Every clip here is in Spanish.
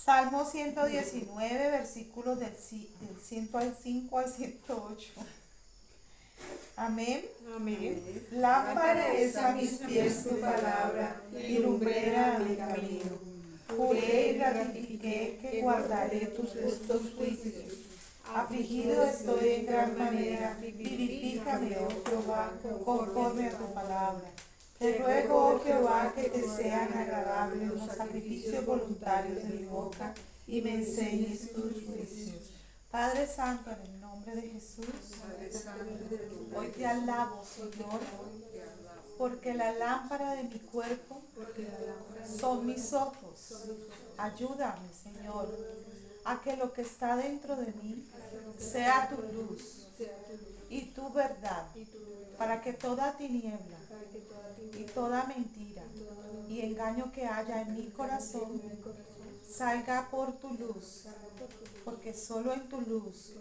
Salmo 119, versículos del 105 al 108. Amén. Amén. Lámpara es a mis pies tu palabra y lumbrera a mi camino. Juré y ratifiqué que guardaré tus justos juicios. Afligido estoy en gran manera, vivifícame, oh Jehová, conforme a tu palabra. Te ruego, oh Jehová, que te sean agradables los sacrificios voluntarios de mi boca y me enseñes tus juicios. Padre Santo, en el nombre de Jesús, hoy te alabo, Señor, porque la lámpara de mi cuerpo son mis ojos. Ayúdame, Señor, a que lo que está dentro de mí sea tu luz y tu verdad, para que toda tiniebla y toda mentira y engaño que haya en mi corazón salga por tu luz, porque solo en tu luz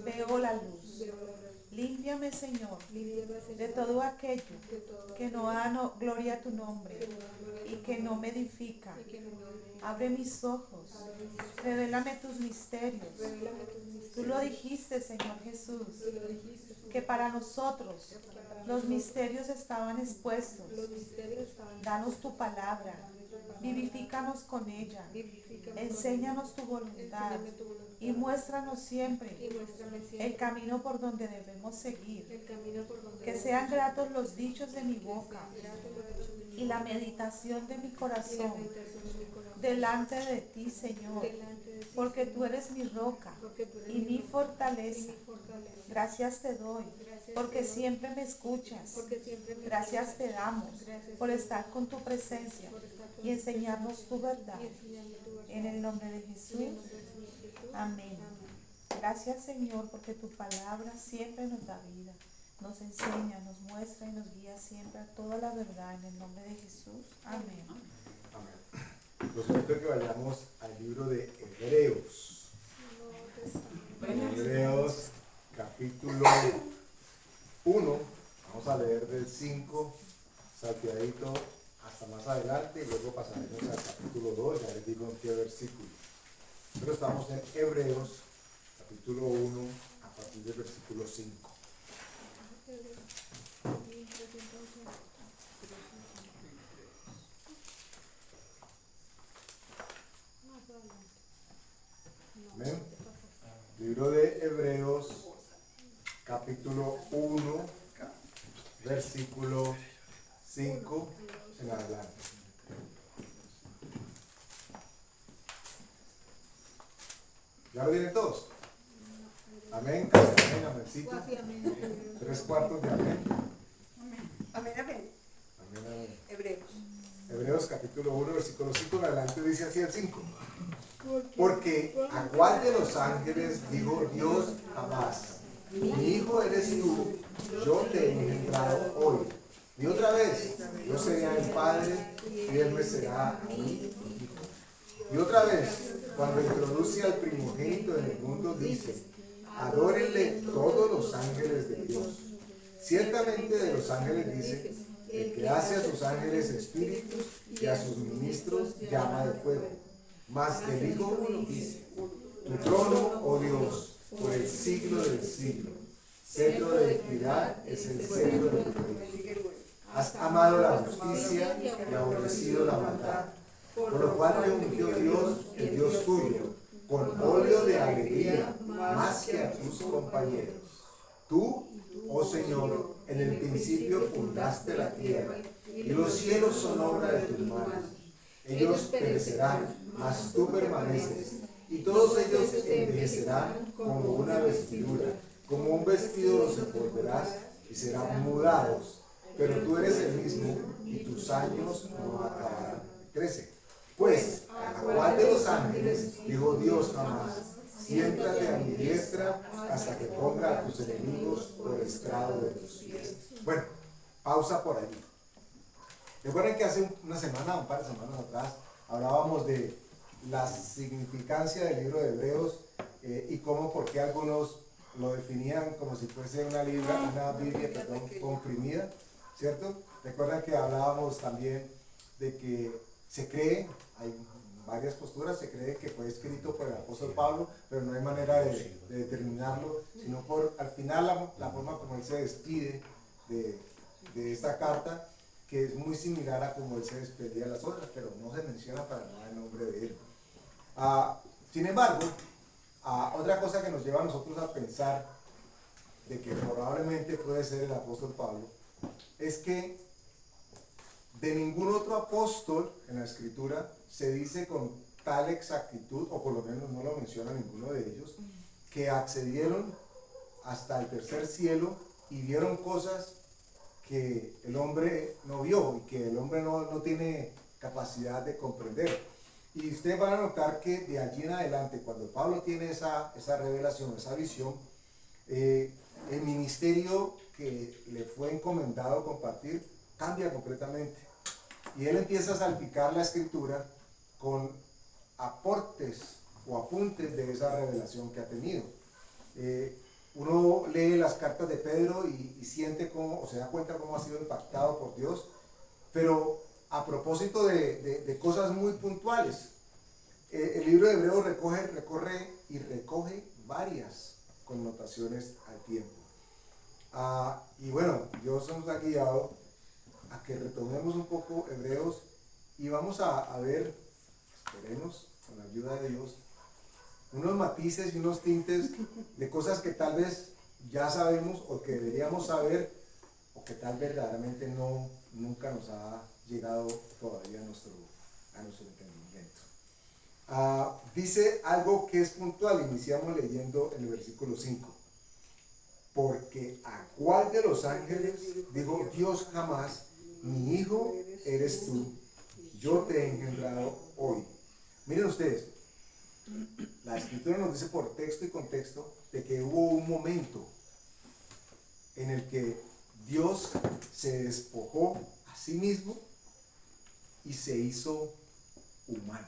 veo la luz. Límpiame, Señor, de todo aquello que no da gloria a tu nombre y que no me edifica. Abre mis ojos, revélame tus misterios. Tú lo dijiste, Señor Jesús, que para nosotros los misterios estaban expuestos. Danos tu palabra, vivifícanos con ella, enséñanos tu voluntad y muéstranos siempre el camino por donde debemos seguir. Que sean gratos los dichos de mi boca y la meditación de mi corazón delante de ti, Señor, porque tú eres mi roca y mi fortaleza. Gracias te doy, porque siempre me escuchas. Gracias te damos por estar con tu presencia y enseñarnos tu verdad. En el nombre de Jesús, amén. Gracias, Señor, porque tu palabra siempre nos da vida, nos enseña, nos muestra y nos guía siempre a toda la verdad. En el nombre de Jesús, amén. Amén. Los invito a que vayamos al libro de Hebreos. Hebreos capítulo 1. Vamos a leer del 5 salteadito hasta más adelante y luego pasaremos al capítulo 2. Ya les digo en qué versículo. Pero estamos en Hebreos capítulo 1 a partir del versículo 5. Amén. Libro de Hebreos, capítulo 1, versículo 5 en adelante. ¿Ya lo tienen todos? Amén, amén, amencito. 3/4 de amén. Amén, amén. Amén, amén. Hebreos. Hebreos capítulo 1, versículo 5 en adelante dice así el 5. Porque a cuál de los ángeles dijo Dios jamás: mi hijo eres tú, yo te he engendrado hoy. Y otra vez, yo seré el padre y él me será a mí hijo. Y otra vez, cuando introduce al primogénito en el mundo, dice: adórenle todos los ángeles de Dios. Ciertamente de los ángeles dice: el que hace a sus ángeles espíritus y a sus ministros llama de fuego. Mas del Hijo dice: tu trono, oh Dios, por el siglo del siglo. Cetro de equidad es el cetro de tu reino. Has amado la justicia y aborrecido la maldad. Por lo cual te ungió Dios, el Dios tuyo, con óleo de alegría, más que a tus compañeros. Tú, oh Señor, en el principio fundaste la tierra, y los cielos son obra de tus manos. Ellos perecerán, mas tú permaneces, y todos ellos envejecerán como una vestidura, como un vestido los envolverás y serán mudados. Pero tú eres el mismo, y tus años no acabarán. 13. Pues, ¿a cuál de los ángeles dijo Dios jamás: siéntate a mi diestra hasta que ponga a tus enemigos por estrado de tus pies? Bueno, pausa por allí. Recuerden que hace una semana, un par de semanas atrás, hablábamos de la significancia del libro de Hebreos y cómo, por qué algunos lo definían como si fuese una Biblia comprimida, ¿cierto? Recuerden que hablábamos también de que se cree, hay varias posturas. Se cree que fue escrito por el apóstol Pablo, pero no hay manera de determinarlo, sino por al final la forma como él se despide de esta carta, que es muy similar a como él se despedía de las otras, pero no se menciona para nada el nombre de él. Sin embargo, otra cosa que nos lleva a nosotros a pensar de que probablemente puede ser el apóstol Pablo, es que de ningún otro apóstol en la escritura se dice con tal exactitud, o por lo menos no lo menciona ninguno de ellos, que accedieron hasta el tercer cielo y vieron cosas que el hombre no vio y que el hombre no tiene capacidad de comprender. Y ustedes van a notar que de allí en adelante, cuando Pablo tiene esa revelación, esa visión, el ministerio que le fue encomendado compartir cambia completamente. Y él empieza a salpicar la escritura con aportes o apuntes de esa revelación que ha tenido. Uno lee las cartas de Pedro y siente cómo, o se da cuenta cómo ha sido impactado por Dios, pero a propósito de cosas muy puntuales. El libro de Hebreos recoge varias connotaciones al tiempo. Y bueno, Dios nos ha guiado a que retomemos un poco Hebreos y vamos a ver, esperemos, con la ayuda de Dios, unos matices y unos tintes de cosas que tal vez ya sabemos o que deberíamos saber o que tal vez verdaderamente nunca nos ha llegado todavía a nuestro entendimiento. Dice algo que es puntual. Iniciamos leyendo en el versículo 5. Porque ¿a cuál de los ángeles dijo Dios jamás, mi hijo eres tú, yo te he engendrado hoy? Miren ustedes, la escritura nos dice por texto y contexto de que hubo un momento en el que Dios se despojó a sí mismo y se hizo humano.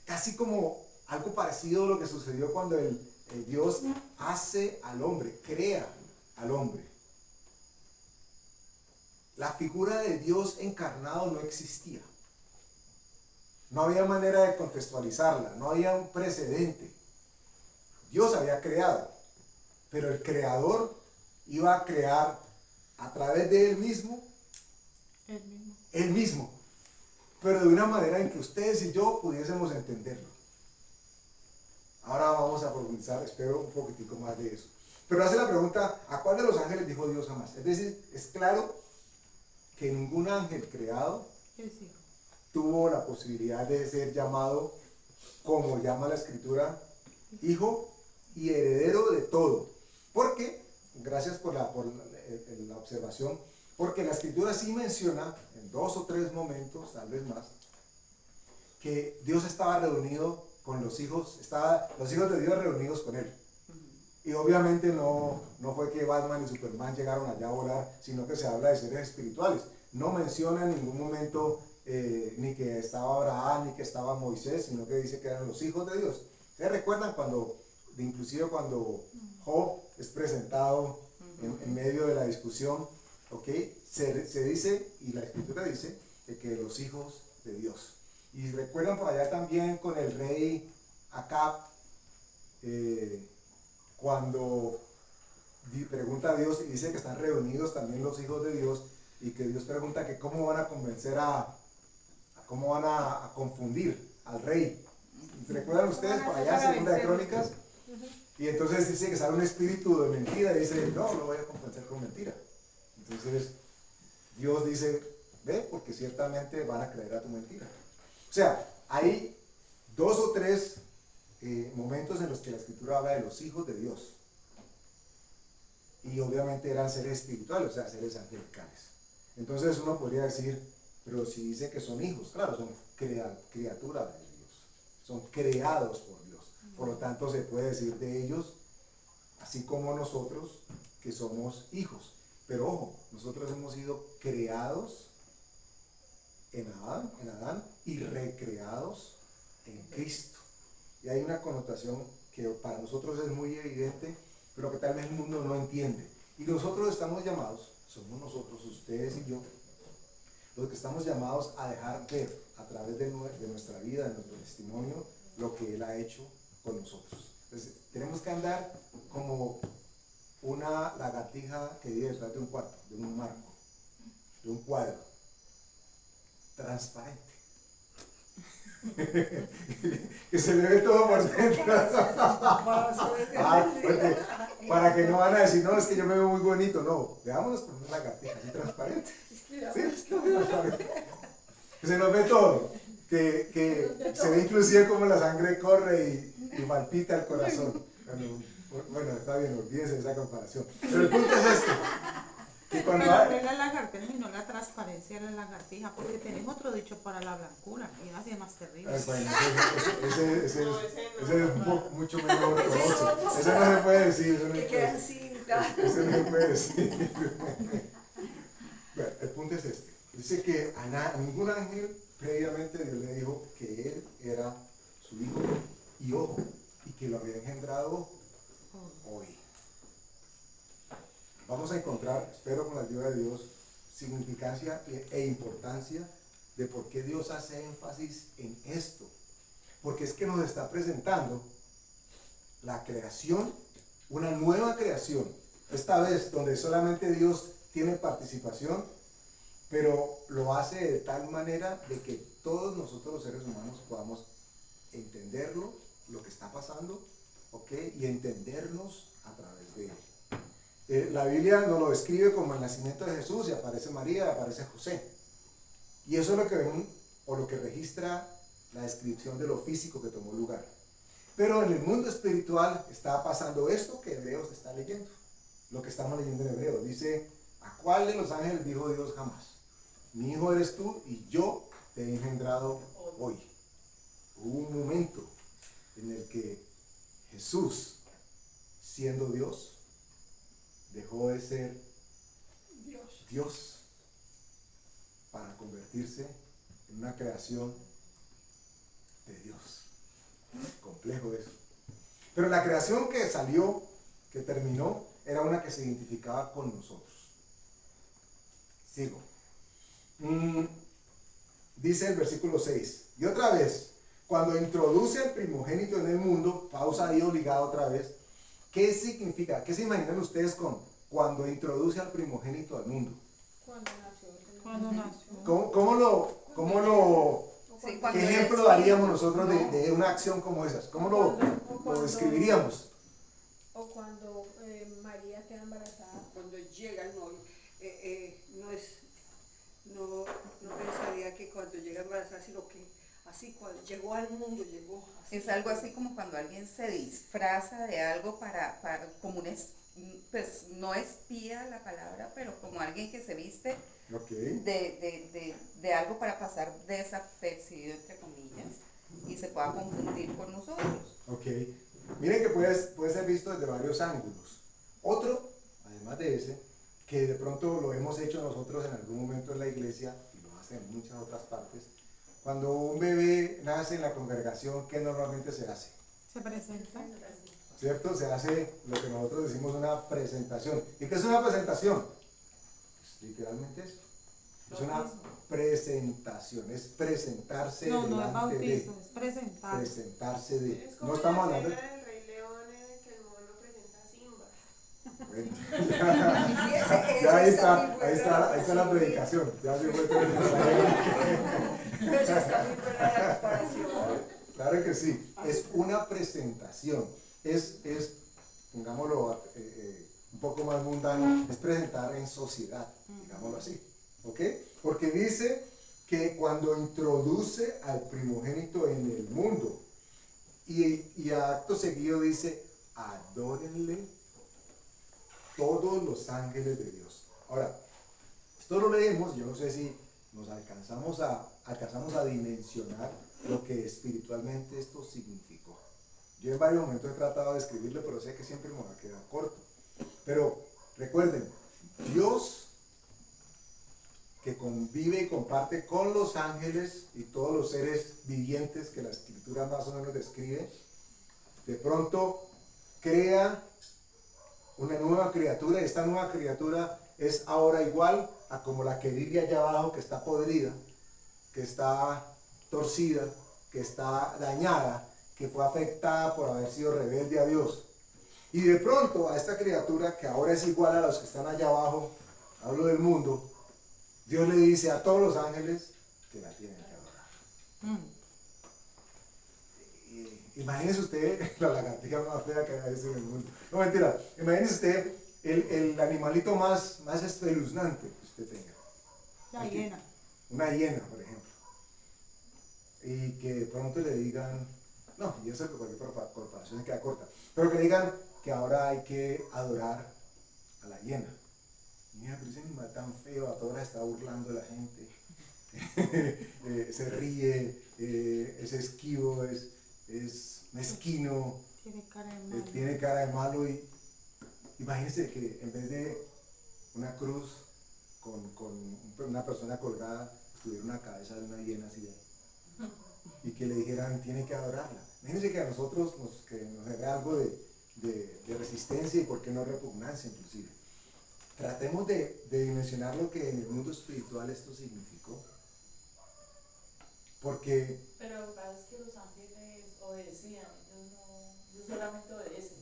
Casi como algo parecido a lo que sucedió cuando Dios hace al hombre, crea al hombre. La figura de Dios encarnado no existía. No había manera de contextualizarla, no había un precedente. Dios había creado, pero el creador iba a crear a través de él mismo, pero de una manera en que ustedes y yo pudiésemos entenderlo. Ahora vamos a profundizar, espero, un poquitico más de eso. Pero hace la pregunta, ¿a cuál de los ángeles dijo Dios jamás? Es decir, es claro que ningún ángel creado tuvo la posibilidad de ser llamado, como llama la escritura, hijo y heredero de todo. Porque, gracias por la observación, porque la escritura sí menciona en 2 o 3 momentos, tal vez más, que Dios estaba reunido con los hijos de Dios reunidos con él. Y obviamente no fue que Batman y Superman llegaron allá a volar, sino que se habla de seres espirituales. No menciona en ningún momento ni que estaba Abraham, ni que estaba Moisés, sino que dice que eran los hijos de Dios. ¿Ustedes recuerdan inclusive cuando Job es presentado en medio de la discusión? ¿Okay? Se dice, y la escritura dice, que los hijos de Dios. Y recuerdan por allá también con el rey Acab, cuando pregunta a Dios y dice que están reunidos también los hijos de Dios, y que Dios pregunta que cómo van a convencer cómo van a confundir al rey. ¿Recuerdan ustedes por allá en Segunda de Crónicas? Y entonces dice que sale un espíritu de mentira y dice, no voy a convencer con mentira. Entonces Dios dice, ve, porque ciertamente van a creer a tu mentira. O sea, hay 2 o 3 momentos en los que la escritura habla de los hijos de Dios. Y obviamente eran seres espirituales, o sea, seres angelicales. Entonces uno podría decir, pero si dice que son hijos, claro, son criaturas de Dios, son creados por Dios. Por lo tanto, se puede decir de ellos, así como nosotros, que somos hijos. Pero ojo, nosotros hemos sido creados en Adán y recreados en Cristo. Y hay una connotación que para nosotros es muy evidente, pero que tal vez el mundo no entiende. Y nosotros estamos llamados, somos nosotros, ustedes y yo, los que estamos llamados a dejar ver a través de nuestra vida, de nuestro testimonio, lo que Él ha hecho con nosotros. Entonces, tenemos que andar como una lagartija que vive detrás de un cuarto, de un marco, de un cuadro, transparente. Que se le ve todo por dentro. Para que no van a decir, no, es que yo me veo muy bonito. No, veámonos como una lagartija, así transparente. ¿Sí? Transparente. Que se nos ve todo. Que se ve inclusive como la sangre corre y palpita el corazón. Bueno, está bien, olvídense de esa comparación. Pero el punto es este. Que cuando Pero es la lagartija y no la transparencia de la lagartija, porque tenemos otro dicho para la blancura, y así es más terrible. Bueno, ese es mucho menos ortodoxo. Eso no se puede decir. Eso no se puede decir. Eso no se puede decir. Bueno, el punto es este. Dice que a ningún ángel previamente Dios le dijo que él era su hijo y ojo, y que lo había engendrado hoy. Vamos a encontrar, espero con la ayuda de Dios, significancia e importancia de por qué Dios hace énfasis en esto. Porque es que nos está presentando la creación, una nueva creación. Esta vez donde solamente Dios tiene participación, pero lo hace de tal manera de que todos nosotros los seres humanos podamos entenderlo, lo que está pasando, ¿ok? Y entendernos a través de él. La Biblia nos lo describe como el nacimiento de Jesús, y aparece María, y aparece José. Y eso es lo que ven, o lo que registra la descripción de lo físico que tomó lugar. Pero en el mundo espiritual está pasando esto que Hebreos está leyendo. Lo que estamos leyendo en Hebreos. Dice, ¿a cuál de los ángeles dijo Dios jamás? Mi hijo eres tú y yo te he engendrado hoy. Hubo un momento en el que Jesús, siendo Dios, dejó de ser Dios para convertirse en una creación de Dios. Complejo eso. Pero la creación que salió, que terminó, era una que se identificaba con nosotros. Sigo. Dice el versículo 6. Y otra vez, cuando introduce al primogénito en el mundo, pausa ahí obligada otra vez. ¿Qué significa? ¿Qué se imaginan ustedes con cuando introduce al primogénito al mundo? Cuando nació. Cuando nació. ¿Qué ejemplo daríamos nosotros de una acción como esas? ¿Cómo lo describiríamos? O cuando María queda embarazada. Cuando llega el novio, no pensaría que cuando llega embarazada, sino que así cuando llegó al mundo, llegó así. Es algo así como cuando alguien se disfraza de algo para como pues no espía la palabra, pero como alguien que se viste de algo para pasar desapercibido, entre comillas, y se pueda confundir con nosotros. Ok. Miren que puede ser visto desde varios ángulos. Otro, además de ese, que de pronto lo hemos hecho nosotros en algún momento en la iglesia, y lo hacen en muchas otras partes, cuando un bebé nace en la congregación, ¿qué normalmente se hace? Se presenta. ¿Cierto? Se hace lo que nosotros decimos una presentación. ¿Y qué es una presentación? Pues, literalmente eso. Es una presentación, es presentarse No, no es delante de. bautizo, es presentar. Presentarse de. Es como No estamos la hablando. escena del Rey León en el que el mono presenta a Simba. Bueno, Sí, ya ahí está la sí. predicación. Ya se fue todo. Eso está muy buena la comparación. Claro que sí, es una presentación, es pongámoslo un poco más mundano, es presentar en sociedad, digámoslo así, ¿ok? Porque dice que cuando introduce al primogénito en el mundo, y acto seguido dice, adórenle todos los ángeles de Dios. Ahora, esto lo leemos, yo no sé si nos alcanzamos a dimensionar lo que espiritualmente esto significó. Yo en varios momentos he tratado de escribirlo, pero sé que siempre me va a quedar corto. Pero recuerden, Dios que convive y comparte con los ángeles y todos los seres vivientes que la escritura más o menos describe, de pronto crea una nueva criatura, y esta nueva criatura es ahora igual a como la que vive allá abajo, que está podrida, que está torcida, que está dañada, que fue afectada por haber sido rebelde a Dios. Y de pronto a esta criatura que ahora es igual a los que están allá abajo, hablo del mundo, Dios le dice a todos los ángeles que la tienen que adorar. Imagínese usted la lagartija más fea que hay en el mundo. No, mentira. Imagínese usted el animalito más espeluznante que usted tenga. La hiena. Una hiena, por ejemplo. Y que de pronto le digan, no, y eso que cualquier corporación se queda corta, pero que le digan que ahora hay que adorar a la hiena. Mira, pero ese animal tan feo, a toda hora está burlando de la gente. Se ríe, es esquivo, es mezquino, Tiene cara de malo. tiene cara de malo. Y imagínense que en vez de una cruz con una persona colgada, estuviera una cabeza de una hiena así y que le dijeran tiene que adorarla. Imagínense que a nosotros que nos haga algo de resistencia y por qué no repugnancia inclusive. Tratemos de dimensionar lo que en el mundo espiritual esto significó. Porque Pero lo que pasa es que los ángeles obedecían, ellos solamente obedecen.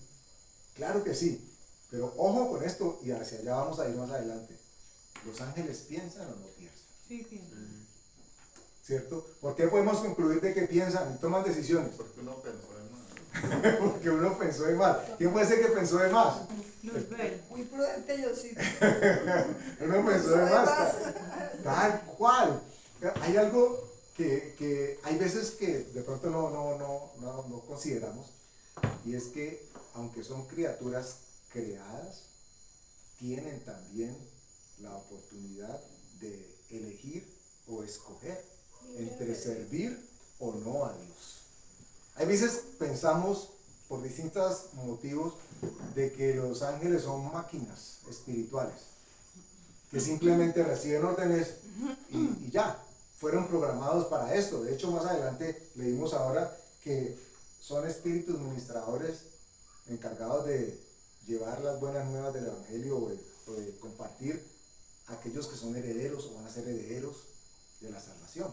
claro que sí, pero ojo con esto y hacia allá vamos a ir más adelante. ¿Los ángeles piensan o no piensan? Sí, piensa. ¿Cierto? ¿Por qué podemos concluir de que piensan y toman decisiones? Porque uno pensó de más. Porque uno pensó de más. ¿Quién puede ser que pensó de más? Luzbel. Muy prudente yo sí. Uno pensó de más. Tal cual. Hay algo que hay veces que de pronto no consideramos, y es que aunque son criaturas creadas, tienen también la oportunidad de elegir o escoger entre servir o no a Dios. Hay veces pensamos por distintos motivos de que los ángeles son máquinas espirituales que simplemente reciben órdenes y ya, fueron programados para esto. De hecho, más adelante leímos ahora que son espíritus ministradores encargados de llevar las buenas nuevas del Evangelio o de compartir a aquellos que son herederos o van a ser herederos de la salvación.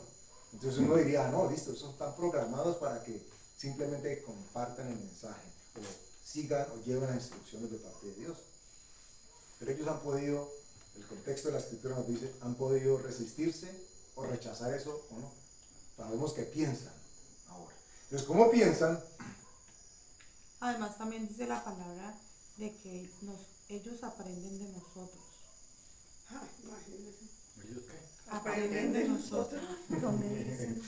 Entonces uno diría, no, listo, esos están programados para que simplemente compartan el mensaje o sigan o lleven las instrucciones de parte de Dios. Pero ellos han podido, el contexto de la escritura nos dice, han podido resistirse o rechazar eso o no. Sabemos que piensan ahora. Entonces, ¿cómo piensan? Además también dice la palabra de que ellos aprenden de nosotros. Ay, imagínese. ¿Ellos qué? Aprenden de nosotros. ¿Dónde dicen?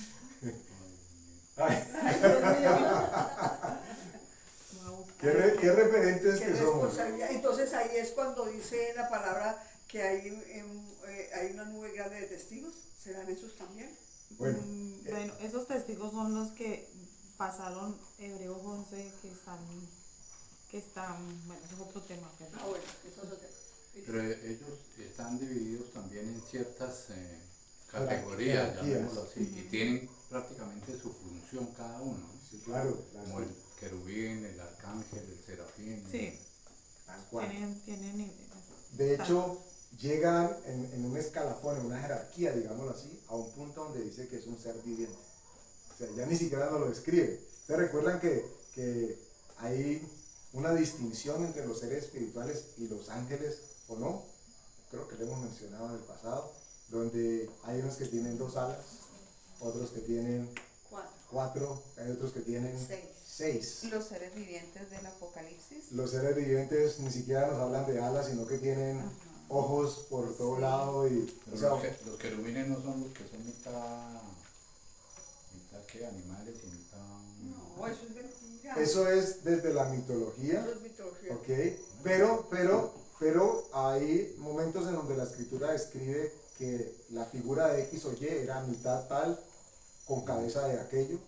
Ay, Ay, Dios mío. ¿qué referentes Qué que somos? responsabilidad. Entonces ahí es cuando dice la palabra que hay una nube grande de testigos. ¿Serán esos también? Bueno, Bueno, esos testigos son los que pasaron Hebreos 11, que están, bueno, eso es otro tema. Pero Ah, bueno, eso es otro tema. Pero ellos están divididos también en ciertas categorías, Jerarquías. llamémoslo así, y tienen prácticamente su función cada uno, sí, claro, como el querubín, el arcángel, el serafín. sí, tal cual. tienen De hecho, llegan en un escalafón, en una jerarquía, digámoslo así, a un punto donde dice que es un ser viviente. O sea, ya ni siquiera nos lo describe. ¿Ustedes recuerdan que hay una distinción entre los seres espirituales y los ángeles o no? Creo que lo hemos mencionado en el pasado, donde hay unos que tienen 2 alas, otros que tienen 4, hay otros que tienen 6. Los seres vivientes del Apocalipsis. Los seres vivientes ni siquiera nos hablan de alas, sino que tienen ojos por todo lado y, o sea, Los querubines no son los que son mitad ¿qué? Animales y mitad... No, eso es mentira. eso es desde la mitología, Eso es mitología. ¿ok? Pero hay momentos en donde la escritura describe que la figura de X o Y era mitad tal con cabeza de aquello,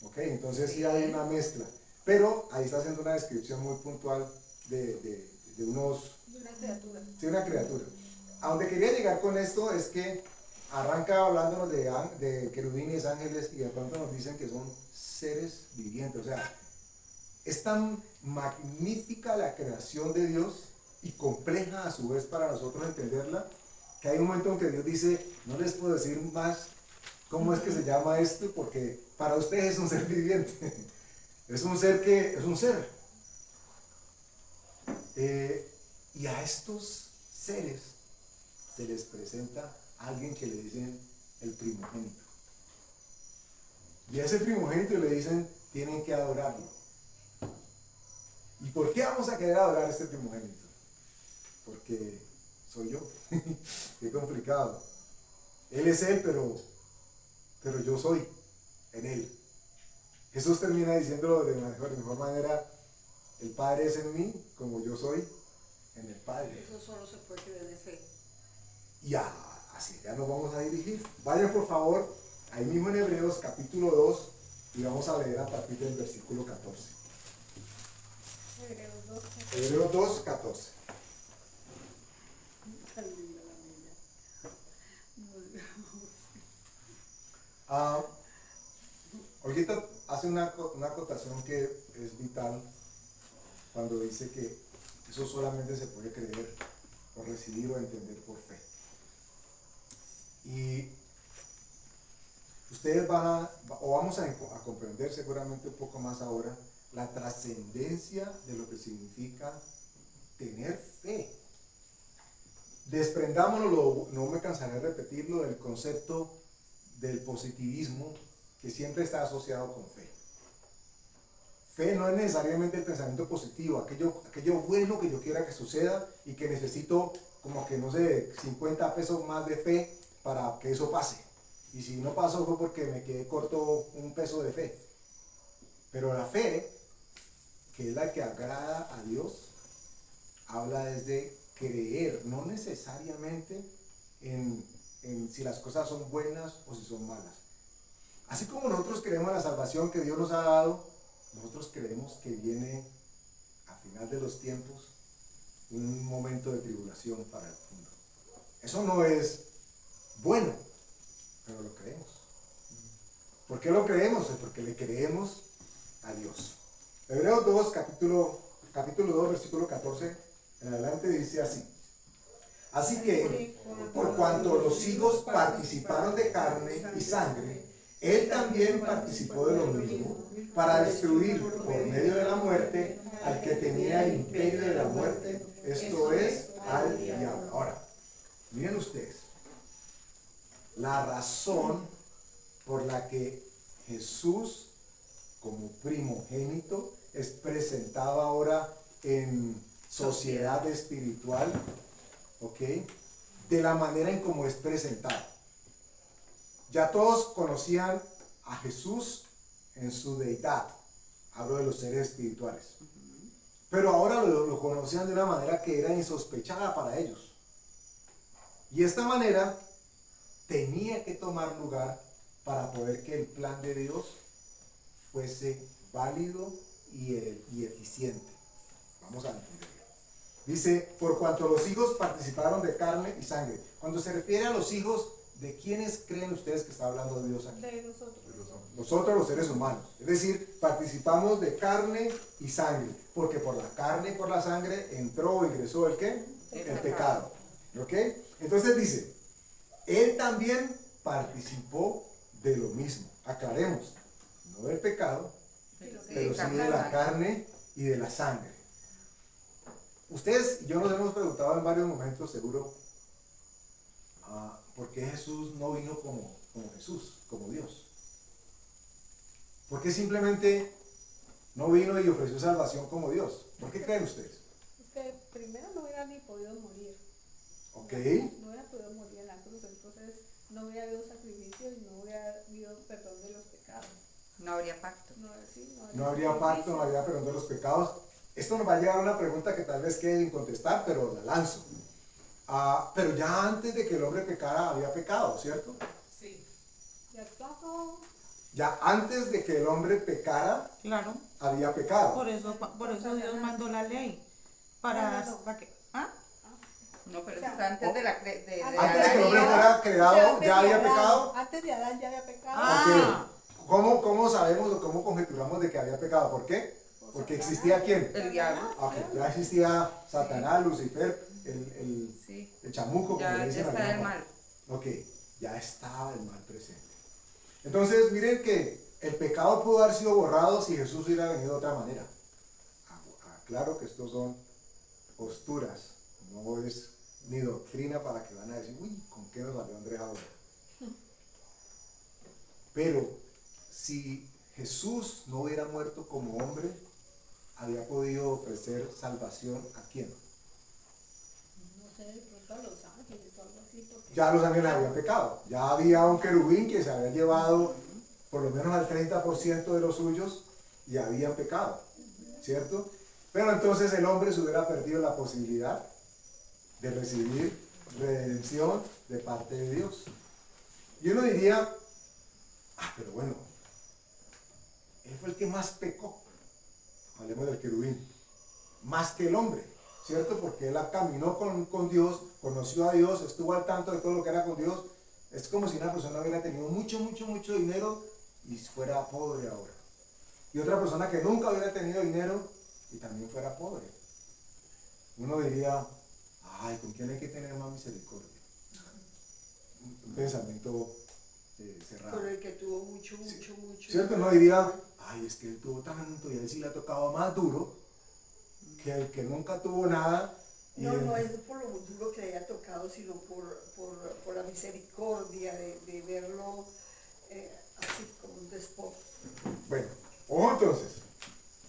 ¿ok? Entonces sí hay una mezcla, pero ahí está haciendo una descripción muy puntual de unos... De una criatura. Sí, una criatura. A donde quería llegar con esto es que arranca hablándonos de querubines, ángeles, y de pronto nos dicen que son seres vivientes. O sea, es tan magnífica la creación de Dios y compleja a su vez para nosotros entenderla, que hay un momento en que Dios dice, no les puedo decir más cómo es que se llama esto, porque para ustedes es un ser viviente, es un ser que es un ser. Y a estos seres se les presenta a alguien que le dicen el primogénito. Y a ese primogénito le dicen, tienen que adorarlo. ¿Y por qué vamos a querer adorar a este primogénito? Porque soy yo. Qué complicado. Él es él, pero yo soy en él. Jesús termina diciéndolo de mejor manera, el Padre es en mí como yo soy en el Padre. Eso solo se puede creer de fe. Y así ya nos vamos a dirigir. Vayan por favor, ahí mismo en Hebreos capítulo 2 y vamos a leer a partir del versículo 14. Hebreos 2. Hebreos 2, 14. Tan linda la niña. Ahorita hace una acotación que es vital cuando dice que eso solamente se puede creer o recibir o entender por fe. Y ustedes vamos a comprender seguramente un poco más ahora la trascendencia de lo que significa tener fe. Desprendámonos, no me cansaré de repetirlo, del concepto del positivismo que siempre está asociado con fe. Fe no es necesariamente el pensamiento positivo, aquello bueno que yo quiera que suceda y que necesito como que, no sé, 50 pesos más de fe para que eso pase. Y si no pasó fue porque me quedé corto un peso de fe. Pero la fe, que es la que agrada a Dios, habla desde creer, no necesariamente en si las cosas son buenas o si son malas. Así como nosotros creemos en la salvación que Dios nos ha dado, nosotros creemos que viene a final de los tiempos un momento de tribulación para el mundo. Eso no es bueno, pero lo creemos. ¿Por qué lo creemos? Es porque le creemos a Dios. Hebreos 2, capítulo 2, versículo 14 en adelante dice así. Así que, por cuanto los hijos participaron de carne y sangre, él también participó de lo mismo, para destruir por medio de la muerte al que tenía el imperio de la muerte, esto es, al diablo. Ahora, miren ustedes, la razón por la que Jesús, como primogénito, es presentado ahora en sociedad espiritual, ¿ok? De la manera en cómo es presentado. Ya todos conocían a Jesús en su deidad, hablo de los seres espirituales, pero ahora lo conocían de una manera que era insospechada para ellos. Y esta manera tenía que tomar lugar para poder que el plan de Dios fuese válido y eficiente. Vamos a entenderlo. Dice, por cuanto los hijos participaron de carne y sangre. Cuando se refiere a los hijos, ¿de quiénes creen ustedes que está hablando Dios aquí? De nosotros. Nosotros los seres humanos. Es decir, participamos de carne y sangre. Porque por la carne y por la sangre ingresó ¿el qué? El pecado. ¿Ok? Entonces dice, él también participó de lo mismo. Aclaremos, no del pecado, pero sí de la carne y de la sangre. Ustedes y yo nos hemos preguntado en varios momentos, seguro, ¿por qué Jesús no vino como Jesús, como Dios? ¿Por qué simplemente no vino y ofreció salvación como Dios? ¿Por qué creen ustedes? Es que primero no hubiera ni podido morir. Ok. No hubiera podido morir en la cruz, entonces no hubiera habido sacrificio y no hubiera habido perdón de los pecados. No habría pacto. No habría pacto, no habría perdón de los pecados. Esto nos va a llevar a una pregunta que tal vez quede sin contestar, pero la lanzo. Pero ya antes de que el hombre pecara había pecado, ¿cierto? Sí. Ya todo. Ya antes de que el hombre pecara Claro, había pecado. por eso Dios mandó la ley. Para que. No, pero O sea, eso es antes de la Antes de que el hombre fuera creado, antes ya de había Adán, pecado. Antes de Adán ya había pecado. Ah. Ok. ¿Cómo sabemos o cómo conjeturamos de que había pecado? ¿Por qué? Porque existía quién. El diablo. Ok, ya existía Satanás, Lucifer, Sí. el chamuco, como le Ya dicen está el algunos. mal. Ok, ya estaba el mal presente. Entonces, miren que el pecado pudo haber sido borrado si Jesús hubiera venido de otra manera. Claro que estos son posturas, no es ni doctrina para que van a decir, uy, ¿con qué nos salió Andrés ahora? Pero si Jesús no hubiera muerto como hombre, había podido ofrecer salvación ¿a quién? No sé, de pronto a los ángeles o algo así, porque Ya los ángeles habían pecado, ya había un querubín que se había llevado por lo menos al 30% de los suyos y habían pecado, ¿cierto? Pero entonces el hombre se hubiera perdido la posibilidad de recibir redención de parte de Dios. Y uno diría, pero bueno, él fue el que más pecó, hablemos del querubín, más que el hombre, ¿cierto? Porque él caminó con Dios, conoció a Dios, estuvo al tanto de todo lo que era con Dios. Es como si una persona hubiera tenido mucho dinero y fuera pobre ahora. Y otra persona que nunca hubiera tenido dinero y también fuera pobre. Uno diría, ay, ¿con quién hay que tener más misericordia? Un pensamiento cerrado. Con el que tuvo mucho. ¿Cierto? No diría, ay, es que él tuvo tanto y a él sí le ha tocado más duro que el que nunca tuvo nada. No es por lo duro que le haya tocado, sino por la misericordia de verlo así como un despojo. Bueno, ojo entonces,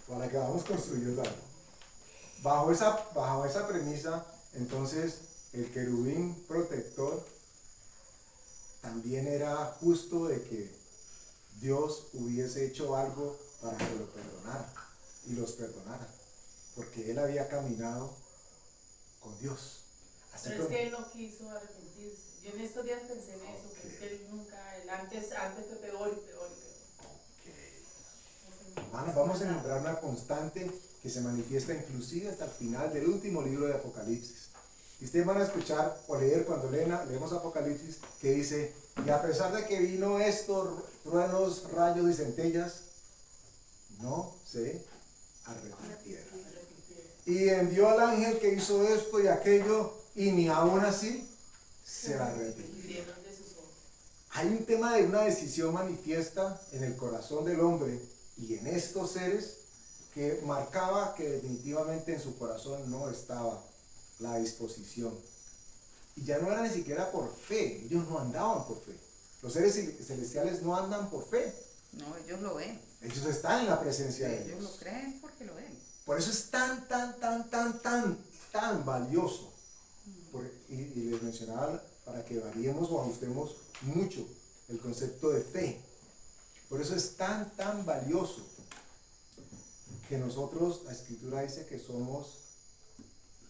para que vamos construyendo algo. Bajo esa premisa, entonces, el querubín protector también era justo de que Dios hubiese hecho algo para que lo perdonara y los perdonara, porque él había caminado con Dios. Así Pero es como, que él no quiso arrepentirse. Yo en estos días pensé en eso, que es que él nunca, él antes fue peor y peor y peor. hermanos, vamos a encontrar una constante que se manifiesta inclusive hasta el final del último libro de Apocalipsis. Y ustedes van a escuchar o leer cuando leemos Apocalipsis que dice, y a pesar de que vino estos truenos, rayos y centellas, no se arrepintieron. Y envió al ángel que hizo esto y aquello, y ni aún así se arrepintieron. De sus ojos. Hay un tema de una decisión manifiesta en el corazón del hombre y en estos seres que marcaba que definitivamente en su corazón no estaba la disposición. Y ya no era ni siquiera por fe, ellos no andaban por fe. Los seres celestiales no andan por fe. No, ellos lo ven. Ellos están en la presencia de Ellos Dios. lo creen porque lo ven. Por eso es tan valioso. Y les mencionaba para que variemos o ajustemos mucho el concepto de fe. Por eso es tan valioso que nosotros, la Escritura dice que somos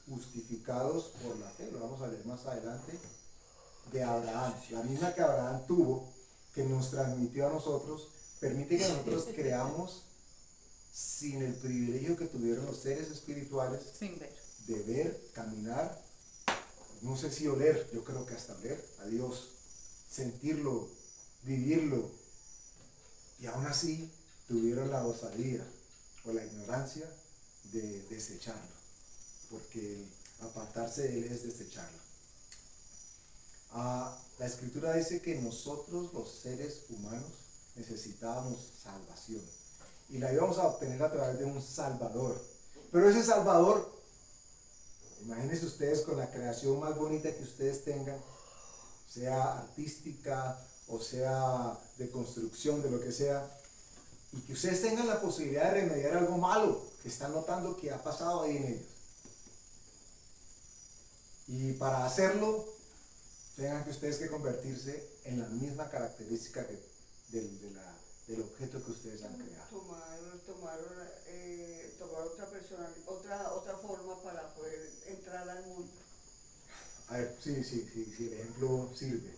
justificados por la fe, lo vamos a leer más adelante, de Abraham. La misma que Abraham tuvo, que nos transmitió a nosotros, permite que nosotros creamos sin el privilegio que tuvieron los seres espirituales Sin ver. de ver, caminar, no sé si oler, yo creo que hasta oler a Dios, sentirlo, vivirlo, y aún así tuvieron la osadía o la ignorancia de desecharlo, porque el apartarse de él es desecharlo. La Escritura dice que nosotros los seres humanos necesitábamos salvación y la íbamos a obtener a través de un Salvador, pero ese Salvador, imagínense ustedes con la creación más bonita que ustedes tengan, sea artística o sea de construcción, de lo que sea, y que ustedes tengan la posibilidad de remediar algo malo que están notando que ha pasado ahí en ellos. Y para hacerlo, tengan que ustedes que convertirse en la misma característica del objeto que ustedes han creado. Tomar otra persona, otra forma para poder entrar al mundo. A ver, sí, el ejemplo sirve.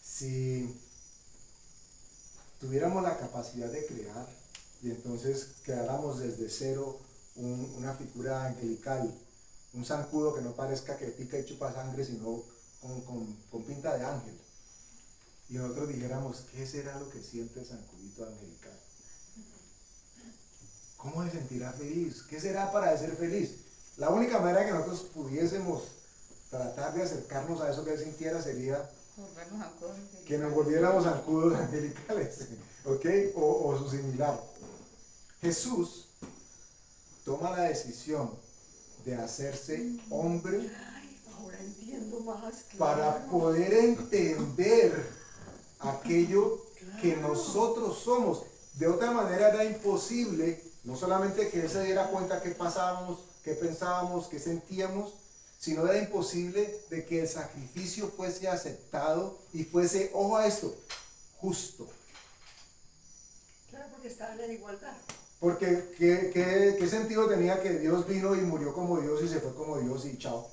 Si tuviéramos la capacidad de crear y entonces creáramos desde cero una figura angelical, un zancudo que no parezca que pica y chupa sangre, sino con pinta de ángel, y nosotros dijéramos, ¿qué será lo que siente el zancudito angelical? ¿cómo se sentirá feliz? ¿Qué será para ser feliz? La única manera que nosotros pudiésemos tratar de acercarnos a eso que él sintiera sería Volvernos a cosas que nos volviéramos zancudos angelicales, ¿ok? O su similar. Jesús toma la decisión de hacerse hombre Ahora entiendo más. para claro. poder entender aquello que nosotros somos. De otra manera era imposible, no solamente que él se diera cuenta qué pasábamos, qué pensábamos, qué sentíamos, sino era imposible de que el sacrificio fuese aceptado y fuese, ojo a esto, justo. Claro, porque estaban en igualdad. Porque ¿qué sentido tenía que Dios vino y murió como Dios y se fue como Dios y chao?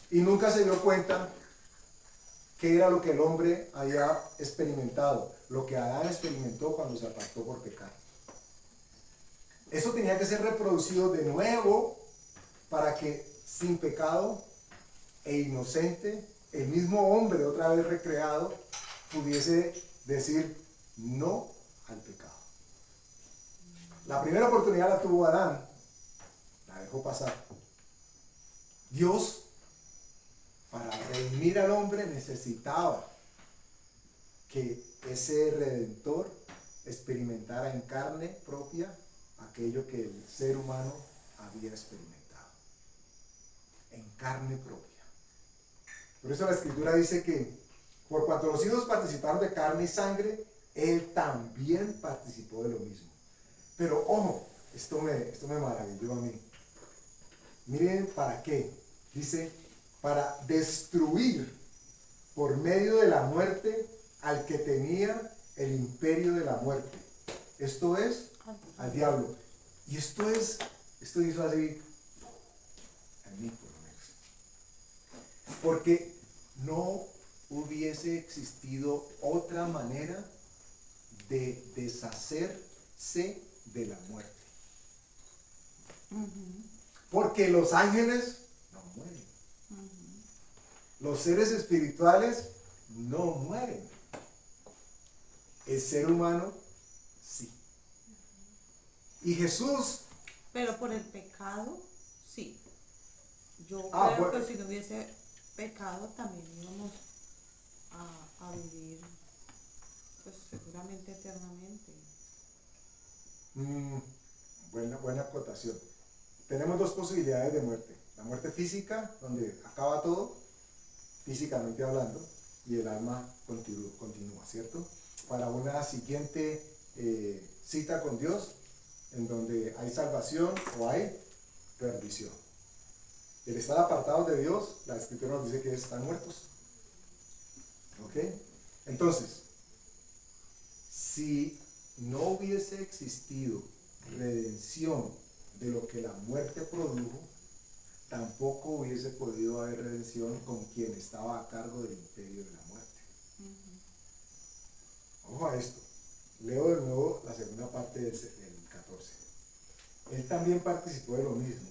Y nunca se dio cuenta qué era lo que el hombre había experimentado, lo que Adán experimentó cuando se apartó por pecar. Eso tenía que ser reproducido de nuevo para que sin pecado e inocente, el mismo hombre otra vez recreado pudiese decir no al pecado. La primera oportunidad la tuvo Adán, la dejó pasar. Dios, para redimir al hombre, necesitaba que ese redentor experimentara en carne propia aquello que el ser humano había experimentado. En carne propia. Por eso la Escritura dice que por cuanto los hijos participaron de carne y sangre, él también participó de lo mismo. Pero ojo, esto me maravilló a mí. Miren para qué. Dice, para destruir por medio de la muerte al que tenía el imperio de la muerte. Esto es al diablo. Y esto hizo así en mí por lo menos. Porque no hubiese existido otra manera de deshacerse de la muerte. Porque los ángeles no mueren. Los seres espirituales no mueren. El ser humano sí. Y Jesús, Pero por el pecado, sí. Yo Ah, creo bueno. que si no hubiese pecado también íbamos a vivir, pues seguramente eternamente. buena acotación. Tenemos dos posibilidades de muerte. La muerte física, donde acaba todo, físicamente hablando, y el alma continúa, ¿cierto? Para una siguiente cita con Dios, en donde hay salvación o hay perdición. El estar apartados de Dios, la Escritura nos dice que están muertos. ¿Ok? Entonces, si no hubiese existido redención de lo que la muerte produjo, tampoco hubiese podido haber redención con quien estaba a cargo del imperio de la muerte. Ojo a esto. Leo de nuevo la segunda parte del 14. Él también participó de lo mismo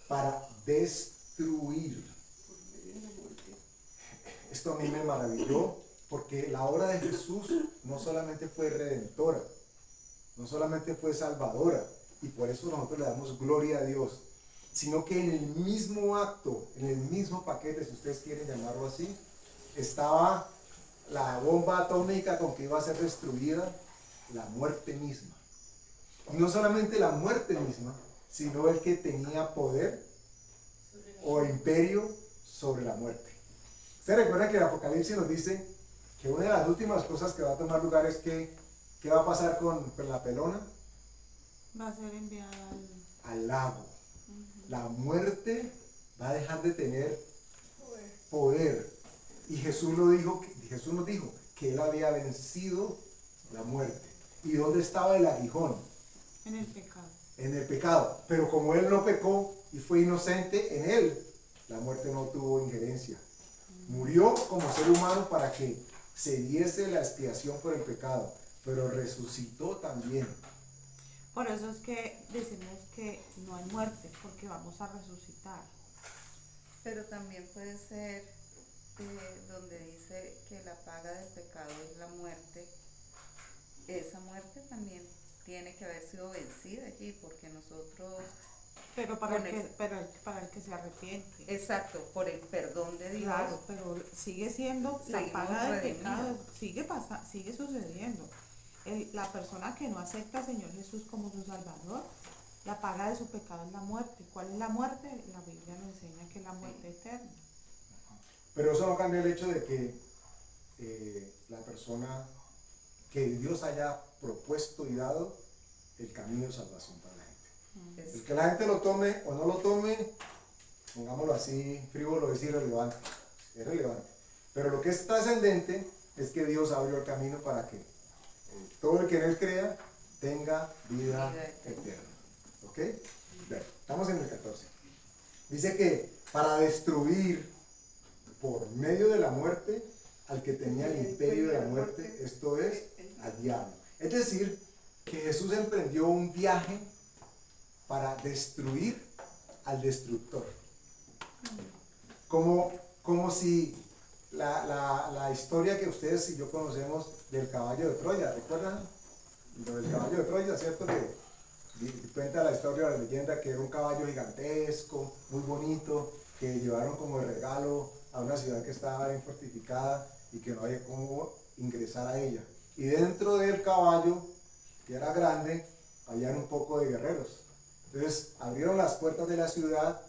para destruir. Esto a mí me maravilló porque la obra de Jesús no solamente fue redentora, no solamente fue salvadora, y por eso nosotros le damos gloria a Dios, sino que en el mismo acto, en el mismo paquete, si ustedes quieren llamarlo así, estaba la bomba atómica con que iba a ser destruida la muerte misma. Y no solamente la muerte misma, sino el que tenía poder o imperio sobre la muerte. Ustedes recuerdan que el Apocalipsis nos dice que una de las últimas cosas que va a tomar lugar es que, ¿qué va a pasar con la pelona? Va a ser enviada Al lago. La muerte va a dejar de tener poder. Y Jesús nos dijo que él había vencido la muerte. ¿Y dónde estaba el aguijón? en el pecado. En el pecado. Pero como él no pecó y fue inocente, en él la muerte no tuvo injerencia. Murió como ser humano para que se diese la expiación por el pecado, pero resucitó también. Por eso es que decimos que no hay muerte, porque vamos a resucitar. Pero también puede ser donde dice que la paga del pecado es la muerte. Esa muerte también tiene que haber sido vencida allí, porque nosotros, Pero Con el- para el que se arrepiente. exacto, por el perdón de Dios, Claro, pero sigue siendo la Seguimos paga del redimidos. pecado, sigue sucediendo. La persona que no acepta al Señor Jesús como su Salvador, la paga de su pecado es la muerte. ¿Cuál es la muerte? La Biblia nos enseña que es la muerte eterna. Pero eso no cambia el hecho de que la persona, que Dios haya propuesto y dado el camino de salvación para la gente. es- El que la gente lo tome o no lo tome, pongámoslo así, frívolo, es irrelevante. Es relevante. Pero lo que es trascendente es que Dios abrió el camino para que todo el que en él crea tenga vida Vida eterna. eterna. ¿Ok? Bien, estamos en el 14. Dice que para destruir por medio de la muerte al que tenía el imperio de la muerte, esto es, al diablo. Es decir, que Jesús emprendió un viaje para destruir al destructor. Como si la historia que ustedes y yo conocemos del caballo de Troya, ¿recuerdan? Lo del caballo de Troya, ¿cierto? Que cuenta la historia, la leyenda, que era un caballo gigantesco, muy bonito, que llevaron como de regalo a una ciudad que estaba bien fortificada y que no había cómo ingresar a ella. Y dentro del caballo, que era grande, habían un poco de guerreros. Entonces abrieron las puertas de la ciudad,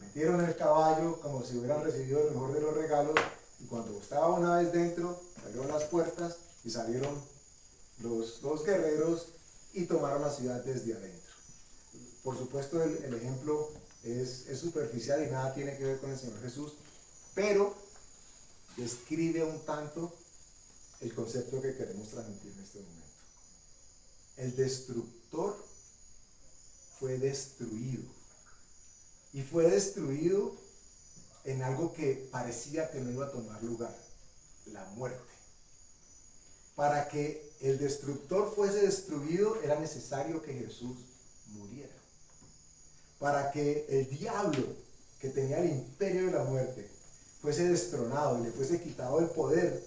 metieron el caballo como si hubieran recibido el mejor de los regalos, y cuando estaba una vez dentro, abrieron las puertas y salieron los dos guerreros y tomaron la ciudad desde adentro. Por supuesto el ejemplo es superficial y nada tiene que ver con el Señor Jesús, pero describe un tanto el concepto que queremos transmitir en este momento. El destructor fue destruido, y fue destruido en algo que parecía que no iba a tomar lugar, la muerte. Para que el destructor fuese destruido era necesario que Jesús muriera. Para que el diablo, que tenía el imperio de la muerte, fuese destronado y le fuese quitado el poder,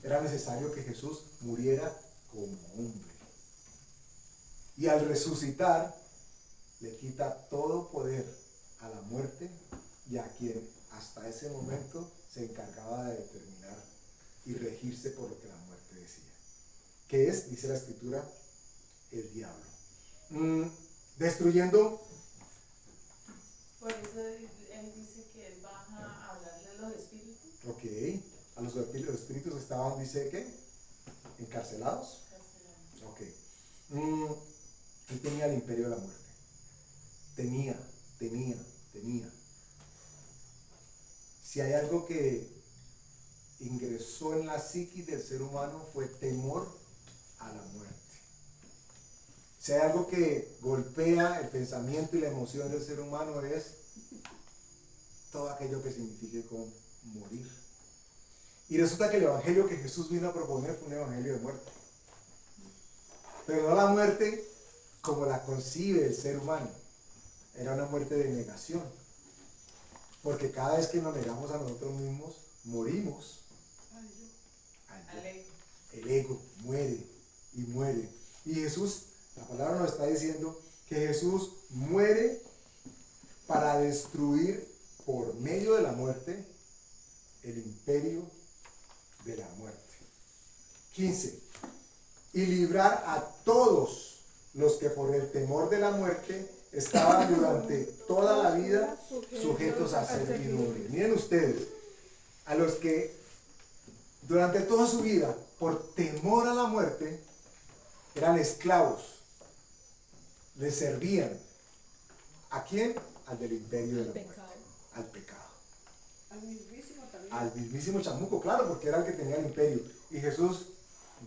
era necesario que Jesús muriera como hombre. Y al resucitar, le quita todo poder a la muerte y a quien hasta ese momento se encargaba de determinar y regirse por lo que la muerte decía. ¿Qué es? Dice la Escritura, el diablo. Destruyendo. Por eso él dice que él baja a hablarle a los espíritus. Ok. A los espíritus estaban, dice que, encarcelados. Ok. Él tenía el imperio de la muerte. Tenía. Si hay algo que ingresó en la psiquis del ser humano fue temor a la muerte. Si hay algo que golpea el pensamiento y la emoción del ser humano es todo aquello que signifique con morir. Y resulta que el evangelio que Jesús vino a proponer fue un evangelio de muerte. Pero no la muerte como la concibe el ser humano. Era una muerte de negación. Porque cada vez que nos negamos a nosotros mismos, morimos. Al ego. El ego muere y muere. Y Jesús, la palabra nos está diciendo que Jesús muere para destruir por medio de la muerte el imperio de la muerte. 15. Y librar a todos los que por el temor de la muerte estaban durante toda la vida sujetos a servidumbre. Miren ustedes, a los que durante toda su vida, por temor a la muerte, eran esclavos, le servían. ¿A quién? Al del imperio de la muerte, al pecado. Al mismísimo también. Al mismísimo chamuco, claro, porque era el que tenía el imperio. Y Jesús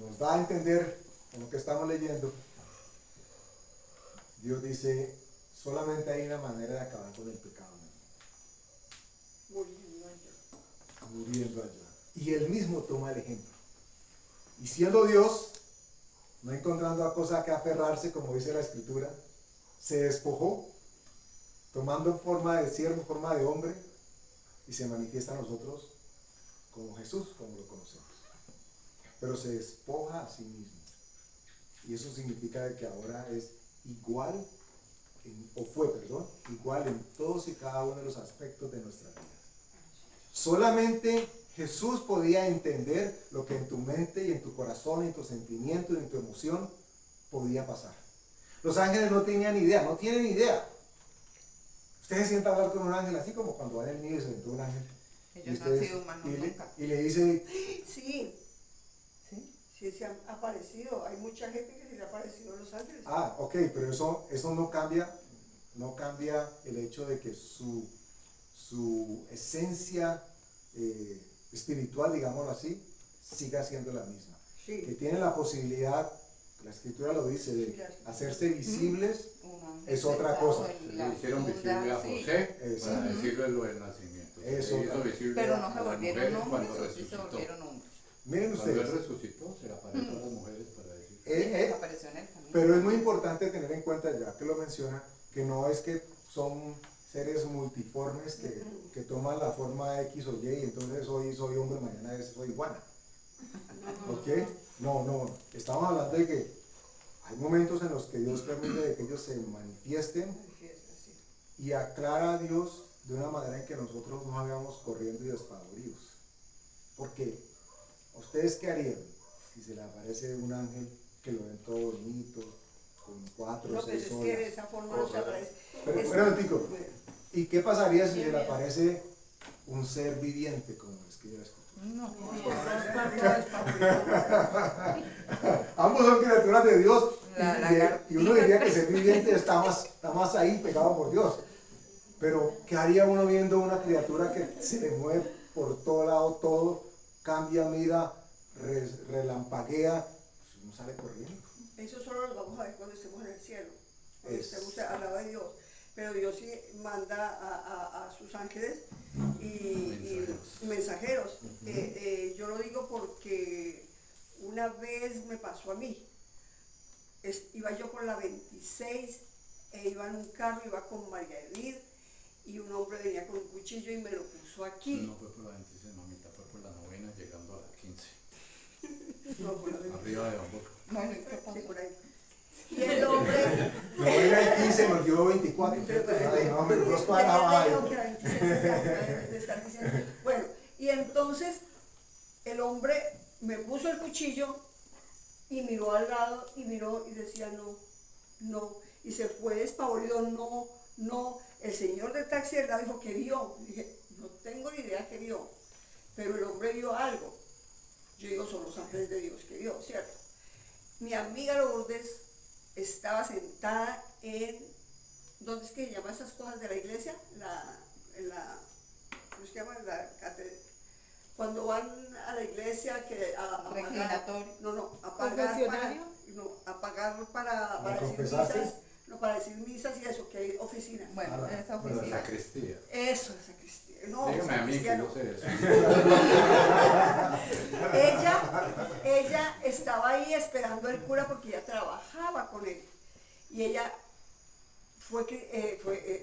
nos da a entender, en lo que estamos leyendo, Dios dice, solamente hay una manera de acabar con el pecado. Muriendo allá. Muriendo allá. Y él mismo toma el ejemplo. Y siendo Dios, no encontrando a cosa que aferrarse, como dice la Escritura, se despojó, tomando forma de siervo, forma de hombre, y se manifiesta a nosotros como Jesús, como lo conocemos. Pero se despoja a sí mismo. Y eso significa de que ahora es igual, igual en todos y cada uno de los aspectos de nuestra vida. Solamente Jesús podía entender lo que en tu mente y en tu corazón, en tu sentimiento y en tu emoción podía pasar. Los ángeles no tenían idea, no tienen idea. Usted se sienta a hablar con un ángel así como cuando va en el niño y se sentó un ángel. Ellos no han sido humanos nunca. Y le dice, Sí, ¿Sí? sí se han aparecido. Hay mucha gente que se le ha aparecido a los ángeles. ah, ok, pero eso no cambia el hecho de que su esencia espiritual, digámoslo así, siga siendo la misma. Que Sí, tienen la posibilidad, la escritura lo dice, de hacerse visibles, es otra cosa. Le hicieron visible a José para decirle lo del nacimiento. Eso. Se hizo visible Pero a no se las volvieron mujeres hombres, cuando o sí se resucitó. volvieron hombres. Miren Cuando él ustedes, resucitó, se le apareció a las mujeres para decir. Apareció en el camino. pero es muy importante tener en cuenta, ya que lo menciona, que no es que son seres multiformes que toman la forma X o Y y entonces hoy soy hombre, mañana soy iguana. ¿Ok? No, estamos hablando de que hay momentos en los que Dios permite de que ellos se manifiesten manifiesta, sí. y aclara a Dios de una manera en que nosotros no vayamos corriendo y despavoridos. Porque, ¿ustedes qué harían si se le aparece un ángel que lo ven todo bonito, con 4 o No, pues 6 es que de horas? esa forma no se aparece. Pero, Es- espera un momentico. Bueno, ¿Y qué pasaría si se le aparece un ser viviente, como escribe la escritura? No. Ambos son criaturas de Dios La y lagartija. uno diría que ser viviente está más ahí pegado por Dios. Pero ¿qué haría uno viendo una criatura que se le mueve por todo lado, todo cambia, mira, relampaguea? Pues uno sale corriendo. Eso solo lo vamos a ver cuando estemos en el cielo, cuando Es- estemos al lado de Dios. Pero Dios sí manda a sus ángeles y mensajeros. Yo lo digo porque una vez me pasó a mí. Iba yo por la 26 e iba en un carro, iba con María Edith y un hombre venía con un cuchillo y me lo puso aquí. No fue por la 26, mamita, fue por la 9ª llegando a la 15. No, por la 26. Arriba de Hamburgo. Bueno, ¿y qué Sí, pasó? por ahí. Y el hombre... No era el 15, nos dio 24. Ay, no, hombre, dos cuadras Tengo ahí. que la 26 de estar diciendo. Bueno, y entonces el hombre me puso el cuchillo y miró al lado y miró y decía no, y se fue despavorido, no. El señor del taxi del lado dijo que vio. Dije, no tengo ni idea que vio, pero el hombre vio algo. Yo digo, son los ángeles de Dios que vio, ¿cierto? Mi amiga Lourdes estaba sentada en, ¿dónde es que se llama esas cosas de la iglesia? ¿Cómo se llama? Cuando van a la iglesia que a pagar, Reclinatorio. a pagar ¿Confesionario? a pagar para decir confesarse? misas, para decir misas y eso, que hay oficinas. Bueno, en esa Bueno, la oficina. sacristía. Eso, esa cristiana. No, Dígame a mí que sacristía yo no. sé eso. Ella estaba ahí esperando al cura porque ella trabajaba con él. Y ella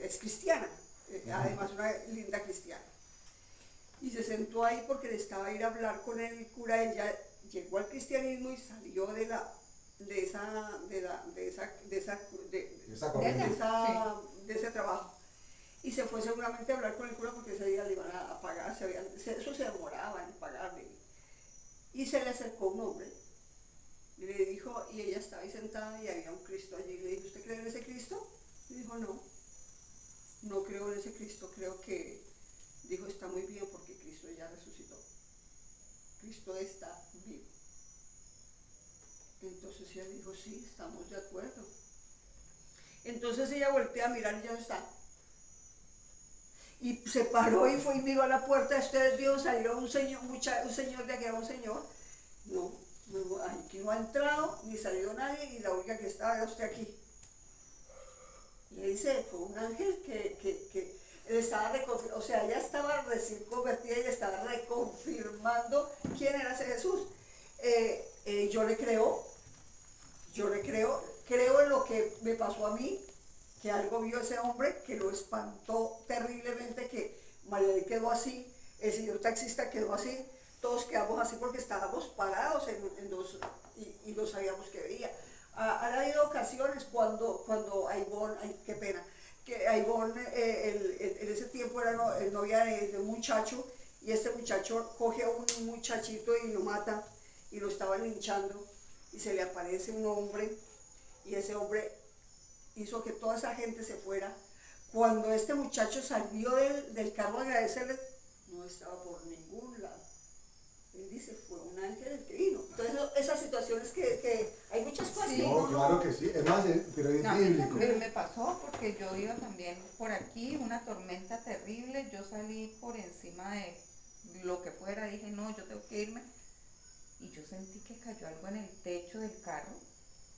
es cristiana, además una linda cristiana. Y se sentó ahí porque le estaba a ir a hablar con el cura. Ella llegó al cristianismo y salió de ese trabajo. Y se fue seguramente a hablar con el cura porque ese día le iban a pagar, eso se demoraba en pagarle. Y se le acercó un hombre y le dijo, y ella estaba ahí sentada y había un Cristo allí. Le dijo, ¿usted cree en ese Cristo? Y dijo, no creo en ese Cristo, creo que, dijo, está muy bien porque Cristo ya resucitó. Cristo está vivo. Entonces ella dijo, sí, estamos de acuerdo. Entonces ella voltea a mirar y ya no está. Y se paró y fue y miró a la puerta. Ustedes vieron salir a un señor de aquí, era un señor. No, aquí no ha entrado ni salido nadie y la única que estaba era usted aquí. Y ahí fue un ángel que él estaba reconfirmando, o sea, ella estaba recién convertida y estaba reconfirmando quién era ese Jesús. Yo le creo, creo en lo que me pasó a mí, que algo vio ese hombre que lo espantó terriblemente, que María quedó así, el señor taxista quedó así, todos quedamos así porque estábamos parados en dos y no sabíamos qué veía. Han habido ocasiones cuando Aibón, ay, qué pena, que Aibón en ese tiempo era novia de un muchacho, y este muchacho coge a un muchachito y lo mata, y lo estaban linchando, y se le aparece un hombre, y ese hombre hizo que toda esa gente se fuera. Cuando este muchacho salió del carro a agradecerle, no estaba por ningún lado. Él dice, fue un ángel el que vino. Entonces, esas situaciones que hay muchas cosas Sí. que No, uno claro que sí. Es más, pero es No, bíblico. pero me pasó porque yo iba también por aquí, una tormenta terrible, yo salí por encima de lo que fuera, dije, no, yo tengo que irme, y yo sentí que cayó algo en el techo del carro,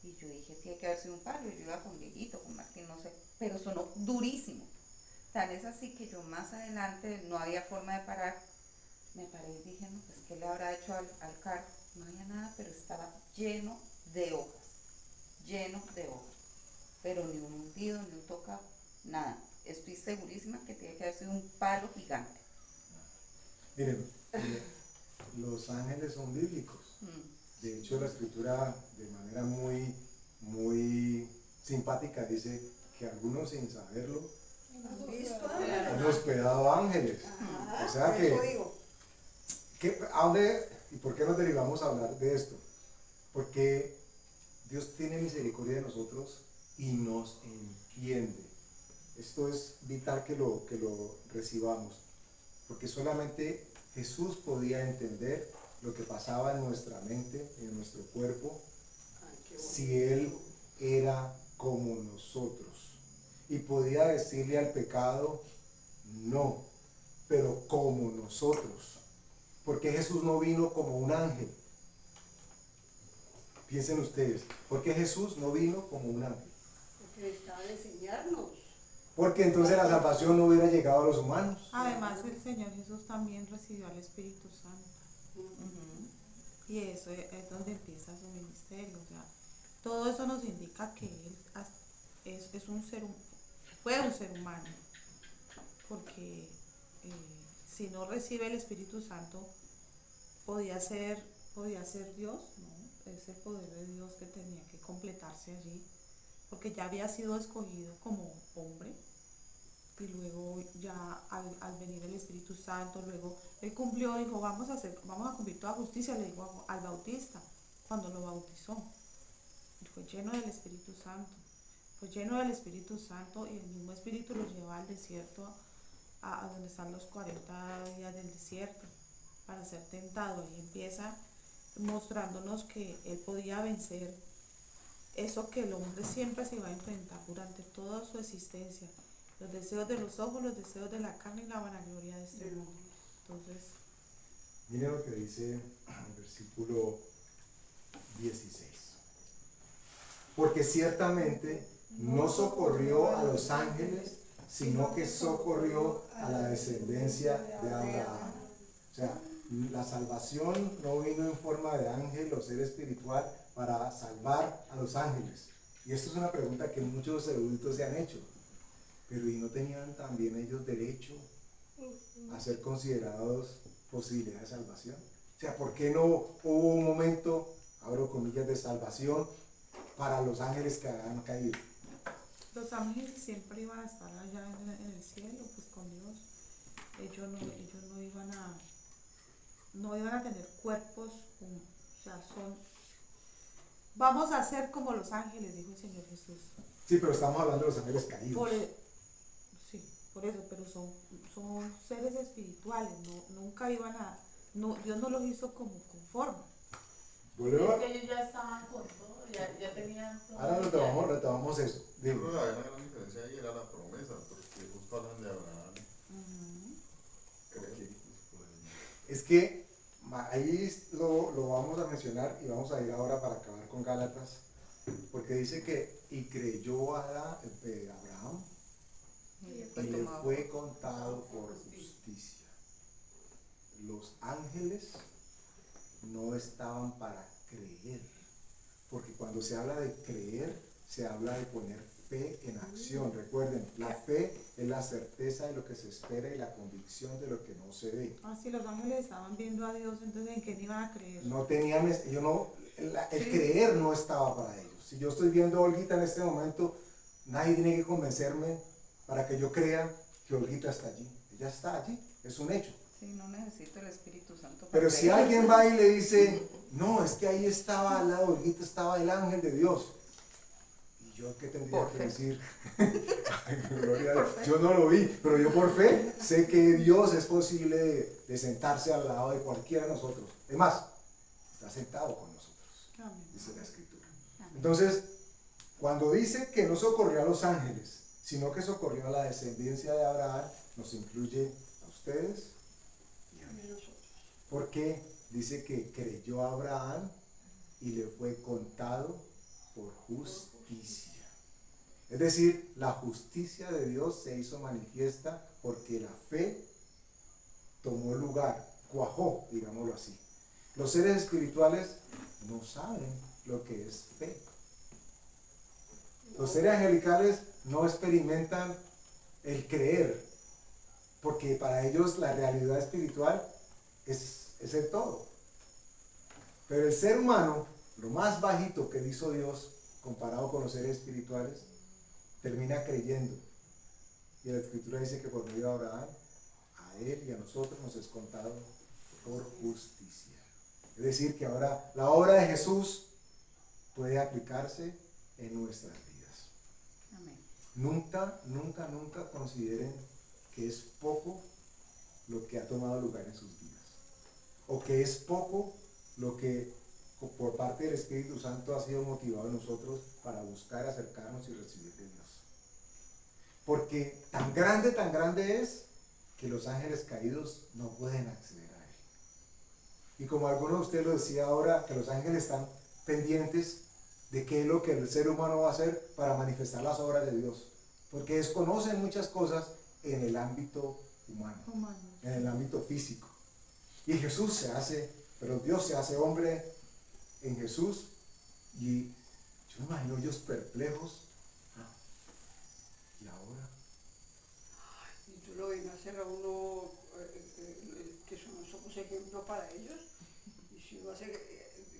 y yo dije, tiene que haber sido un palo, y yo iba con Dieguito, con Martín, no sé, pero sonó durísimo. Tan es así que yo más adelante no había forma de parar, me paré y dije, no, pues ¿qué le habrá hecho al carro? No había nada, pero estaba lleno de hojas, pero ni un hundido, ni un tocado, nada. Estoy segurísima que tiene que haber sido un palo gigante. Miren, los ángeles son bíblicos. De hecho, la escritura de manera muy simpática dice que algunos sin saberlo han visto. han hospedado ángeles. Ajá, O sea por que- eso digo. ¿A dónde y por qué nos derivamos a hablar de esto? Porque Dios tiene misericordia de nosotros y nos entiende. Esto es vital que lo recibamos, porque solamente Jesús podía entender lo que pasaba en nuestra mente, en nuestro cuerpo, Ay, qué bonito. si Él era como nosotros. Y podía decirle al pecado, no, pero como nosotros. Porque Jesús no vino como un ángel. Piensen ustedes, ¿por qué Jesús no vino como un ángel? Porque estaba de enseñarnos. Porque entonces la salvación no hubiera llegado a los humanos. Además, el Señor Jesús también recibió al Espíritu Santo. Y eso es donde empieza su ministerio. O sea, todo eso nos indica que Él es un fue un ser humano. Porque si no recibe el Espíritu Santo, podía ser Dios, ¿no? Ese poder de Dios que tenía que completarse allí, porque ya había sido escogido como hombre, y luego ya al venir el Espíritu Santo, luego él cumplió, dijo, vamos a cumplir toda justicia, le dijo al Bautista, cuando lo bautizó, y fue lleno del Espíritu Santo, y el mismo Espíritu lo lleva al desierto, a donde están los 40 días del desierto, para ser tentado. Y empieza mostrándonos que él podía vencer eso que el hombre siempre se va a enfrentar durante toda su existencia, los deseos de los ojos, los deseos de la carne y la vanagloria de este mundo. Entonces, Miren lo que dice el versículo 16. Porque ciertamente no socorrió a los ángeles, sino que socorrió a la descendencia de Abraham. O sea, la salvación no vino en forma de ángel o ser espiritual para salvar a los ángeles. Y esto es una pregunta que muchos eruditos se han hecho. Pero ¿y no tenían también ellos derecho a ser considerados posibilidad de salvación? O sea, ¿por qué no hubo un momento, abro comillas, de salvación para los ángeles que habían caído? los ángeles siempre iban a estar allá en el cielo, pues con Dios. Ellos no iban a tener cuerpos, o sea, vamos a ser como los ángeles, dijo el Señor Jesús. Sí, pero estamos hablando de los ángeles caídos. Sí, por eso, pero son seres espirituales, nunca iban a, Dios no los hizo como conforme. Volvemos. Es que ellos ya estaban con todo, ya tenían todo. Ahora retomamos eso. Yo Dime. creo que había una gran diferencia ahí, era la promesa, porque justo hablan de Abraham. Es que ahí lo vamos a mencionar y vamos a ir ahora para acabar con Gálatas, porque dice que y creyó a Abraham y le fue contado por justicia. Los ángeles no estaban para creer, porque cuando se habla de creer, se habla de poner fe en acción. Recuerden, la fe es la certeza de lo que se espera y la convicción de lo que no se ve. Si los ángeles estaban viendo a Dios, entonces ¿en qué iban a creer? No tenían, el creer no estaba para ellos. Si yo estoy viendo a Olguita en este momento, nadie tiene que convencerme para que yo crea que Olguita está allí. Ella está allí, es un hecho. Sí, no necesito el Espíritu Santo. Pero para si creer. alguien va y le dice, no, es que ahí estaba al lado de Olguita, estaba el ángel de Dios. ¿Y yo qué tendría Por que fe. decir? Ay, gloria a Dios. Yo no lo vi, pero yo por fe sé que Dios es posible de sentarse al lado de cualquiera de nosotros. Es más, está sentado con nosotros, dice la Escritura. Entonces, cuando dice que no socorrió a los ángeles, sino que socorrió a la descendencia de Abraham, nos incluye a ustedes y a mí. Porque dice que creyó a Abraham y le fue contado por justicia. Es decir, la justicia de Dios se hizo manifiesta porque la fe tomó lugar, cuajó, digámoslo así. Los seres espirituales no saben lo que es fe. Los seres angelicales no experimentan el creer, porque para ellos la realidad espiritual es el todo. Pero el ser humano, lo más bajito que hizo Dios, comparado con los seres espirituales, termina creyendo. Y la Escritura dice que por medio de Abraham, a él y a nosotros nos es contado por justicia. Es decir, que ahora la obra de Jesús puede aplicarse en nuestras vidas. Amén. Nunca, nunca, nunca consideren que es poco lo que ha tomado lugar en sus vidas. O que es poco lo que por parte del Espíritu Santo ha sido motivado en nosotros para buscar acercarnos y recibir de Dios. Porque tan grande es que los ángeles caídos no pueden acceder a Él. Y como alguno de ustedes lo decía ahora, que los ángeles están pendientes de qué es lo que el ser humano va a hacer para manifestar las obras de Dios. Porque desconocen muchas cosas en el ámbito humano, en el ámbito físico. Y Jesús se hace, pero Dios se hace hombre en Jesús, y yo me imagino ellos perplejos. ¿Y ahora? Y tú lo ves hacer a uno que somos ejemplo para ellos, y si uno hace,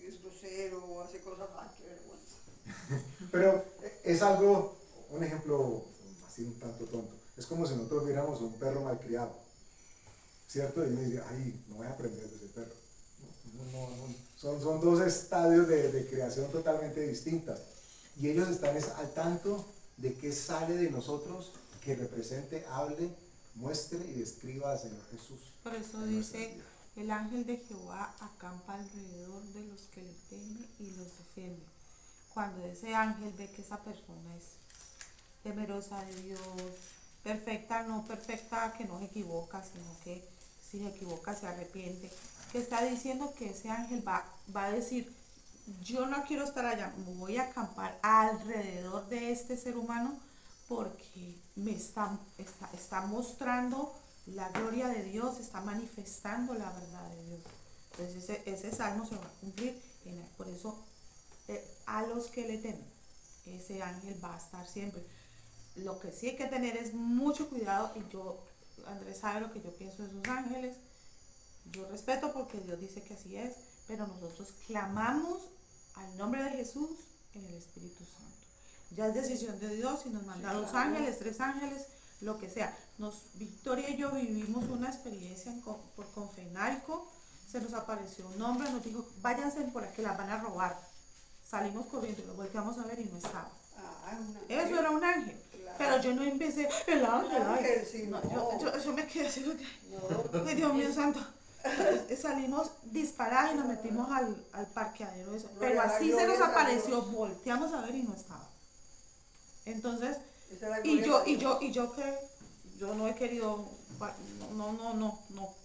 es grosero o hace cosas, ¡ay, qué vergüenza! Pero es algo, un ejemplo así un tanto tonto. Es como si nosotros viéramos un perro malcriado, ¿cierto? Y me diría, ay, no voy a aprender de ese perro. Son dos estadios de creación totalmente distintas. Y ellos están al tanto de qué sale de nosotros que represente, hable, muestre y describa al Señor Jesús. Por eso dice, el ángel de Jehová acampa alrededor de los que le temen y los defiende. Cuando ese ángel ve que esa persona es temerosa de Dios, perfecta, no perfecta, que no se equivoca, sino que si se equivoca se arrepiente, que está diciendo que ese ángel va a decir, yo no quiero estar allá, me voy a acampar alrededor de este ser humano porque me está mostrando la gloria de Dios, está manifestando la verdad de Dios. Entonces ese salmo se va a cumplir, por eso a los que le temen, ese ángel va a estar siempre. Lo que sí hay que tener es mucho cuidado, y Andrés sabe lo que yo pienso de esos ángeles, yo respeto porque Dios dice que así es, pero nosotros clamamos al nombre de Jesús en el Espíritu Santo. Ya es decisión de Dios si nos manda 2 ángeles, 3 ángeles, lo que sea. Victoria y yo vivimos una experiencia por Confenalco, se nos apareció un hombre, nos dijo, váyanse por aquí, las van a robar. Salimos corriendo y lo volteamos a ver y no estaba. Eso era un ángel. Claro. Pero yo no empecé, el ángel, sí, no, yo me quedé así, ay, Dios mío santo. Salimos disparados y nos metimos al parqueadero eso. Pero así se nos apareció, volteamos a ver y no estaba. Entonces, yo no he querido,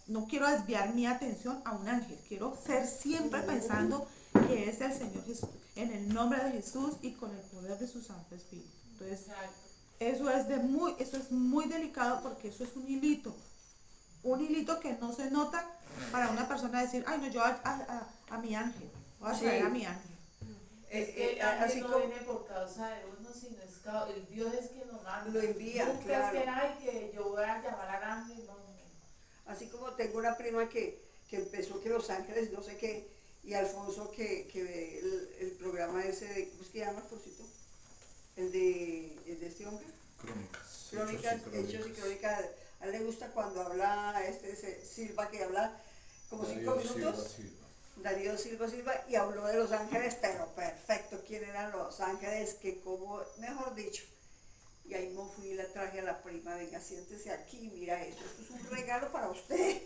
no quiero desviar mi atención a un ángel, quiero ser siempre pensando que es el Señor Jesús, en el nombre de Jesús y con el poder de su Santo Espíritu. Entonces, eso es muy delicado, porque eso es un hilito que no se nota para una persona decir, ay no, yo a mi ángel, voy a traer a mi ángel. Es que el ángel no viene por causa de uno, sino es el Dios es que nos manda. Lo envía, nunca claro. Es que, ay, que yo voy a llamar al ángel, no. Así como tengo una prima que empezó que los ángeles, no sé qué, y Alfonso que ve el programa ese de, ¿cómo es que llama, Alfonsito? El de este hombre. Crónicas, hechos y crónicas. A él le gusta cuando habla Silva, que habla como 5 minutos. Darío Silva, y habló de Los Ángeles, pero perfecto, quién eran Los Ángeles, que como, mejor dicho. Y ahí me fui y la traje a la prima, venga, siéntese aquí, mira esto es un regalo para usted,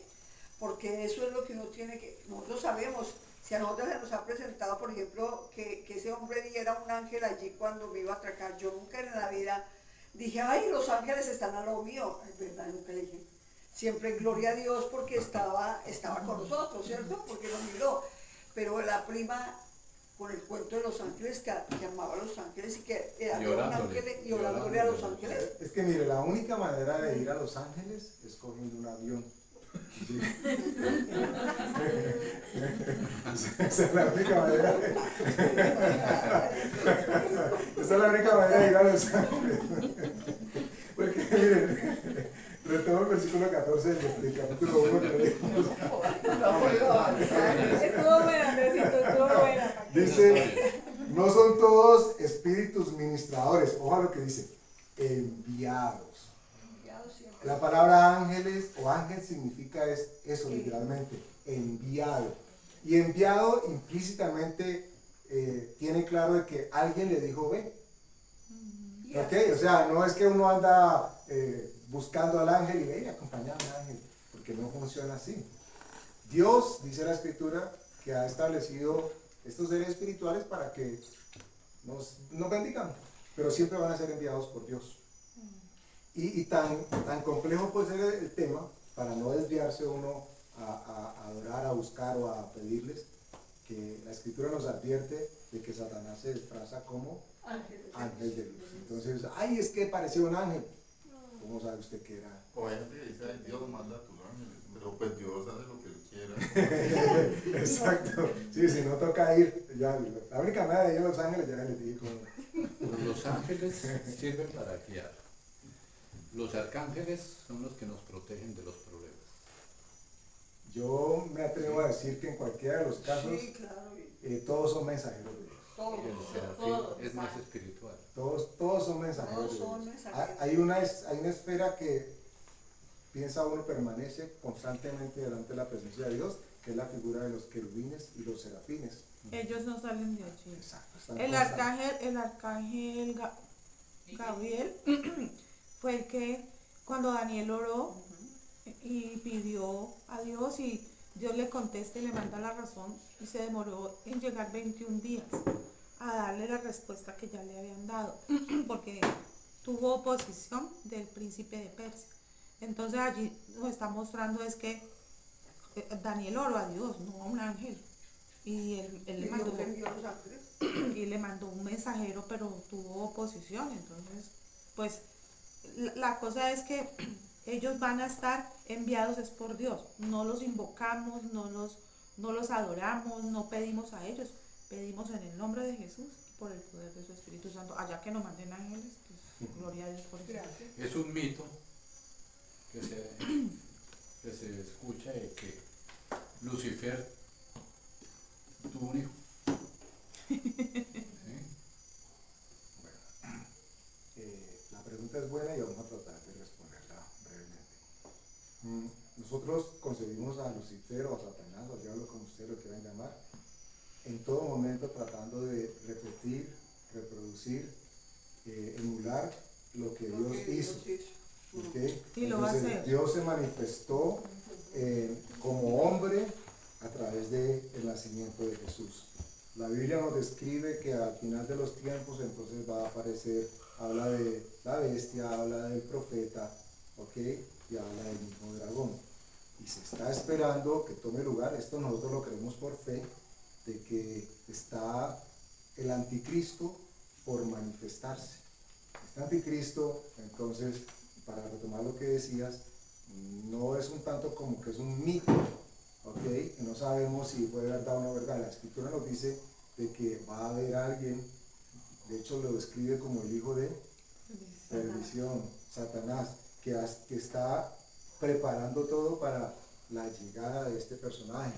porque eso es lo que uno tiene que, nosotros sabemos, si a nosotros se nos ha presentado, por ejemplo, que ese hombre viera un ángel allí cuando me iba a atracar, yo nunca en la vida dije, ay, Los Ángeles están a lo mío, es verdad, nunca dije. Siempre gloria a Dios porque estaba con nosotros, ¿cierto? Porque nos miró. Pero la prima, con el cuento de Los Ángeles, que amaba a Los Ángeles y que había un ángel y orándole a Los Ángeles. Es que mire, la única manera de ir a Los Ángeles es cogiendo un avión. Sí. Esa es la única manera esa es la única manera de ir a Los Ángeles. Porque miren, retomo el versículo 14 del capítulo 1 que leímos. Estuvo buena, Andresito, estuvo buena. Dice, no son todos espíritus ministradores. Ojo lo que dice, enviados. La palabra ángeles o ángel significa eso literalmente, enviado. Y enviado implícitamente tiene claro de que alguien le dijo ven. ¿Ok? O sea, no es que uno anda buscando al ángel y ven, acompañame al ángel, porque no funciona así. Dios, dice la Escritura, que ha establecido estos seres espirituales para que nos bendigan, pero siempre van a ser enviados por Dios. Y tan complejo puede ser el tema, para no desviarse uno a adorar, a buscar o a pedirles, que la Escritura nos advierte de que Satanás se disfraza como ángel de luz. Entonces, ay, es que parecía un ángel. ¿Cómo sabe usted que era? O hay gente que dice, ay, Dios manda a tus ángeles, pero pues Dios hace lo que él quiera. Exacto. Sí, si no toca ir, ya, la única manera de ir a Los Ángeles, ya les dije cómo. Los ángeles sirven para guiar. Los arcángeles son los que nos protegen de los problemas. Yo me atrevo a decir que en cualquiera de los casos, Sí, claro. todos son mensajeros de Dios. El serafín es más espiritual. Todos son mensajeros de Todos son Dios. mensajeros. Hay una esfera que piensa uno permanece constantemente delante de la presencia de Dios, que es la figura de los querubines y los serafines. Ellos no salen de allí. Exacto. Están El constantes. arcángel Gabriel fue el que cuando Daniel oró y pidió a Dios y Dios le contesta y le manda la razón y se demoró en llegar 21 días a darle la respuesta que ya le habían dado porque tuvo oposición del príncipe de Persia. Entonces allí nos está mostrando es que Daniel oró a Dios, no a un ángel. Y él le mandó, y le mandó un mensajero, pero tuvo oposición. Entonces, pues la cosa es que ellos van a estar enviados es por Dios. No los invocamos, no los adoramos, no pedimos a ellos. Pedimos en el nombre de Jesús y por el poder de su Espíritu Santo. Allá que nos manden ángeles, pues gloria a Dios por eso. Es un mito que se escucha de que Lucifer tuvo un hijo. ¿Sí? La pregunta es buena y vamos a tratar de responderla brevemente. Nosotros concebimos a Lucifer o a Satanás, o al diablo como ustedes lo quieran llamar, en todo momento tratando de repetir, reproducir, emular lo que Dios hizo. ¿Okay? Y lo va a hacer. Dios se manifestó como hombre a través del nacimiento de Jesús. La Biblia nos describe que al final de los tiempos entonces va a aparecer, habla de la bestia, habla del profeta, ¿ok? Y habla del mismo dragón. Y se está esperando que tome lugar, esto nosotros lo creemos por fe, de que está el anticristo por manifestarse. Este anticristo, entonces, para retomar lo que decías, no es un tanto como que es un mito, ¿ok? Y no sabemos si fue verdad o no verdad. La Escritura nos dice de que va a haber alguien, de hecho lo describe como el hijo de perdición, Satanás, que está preparando todo para la llegada de este personaje.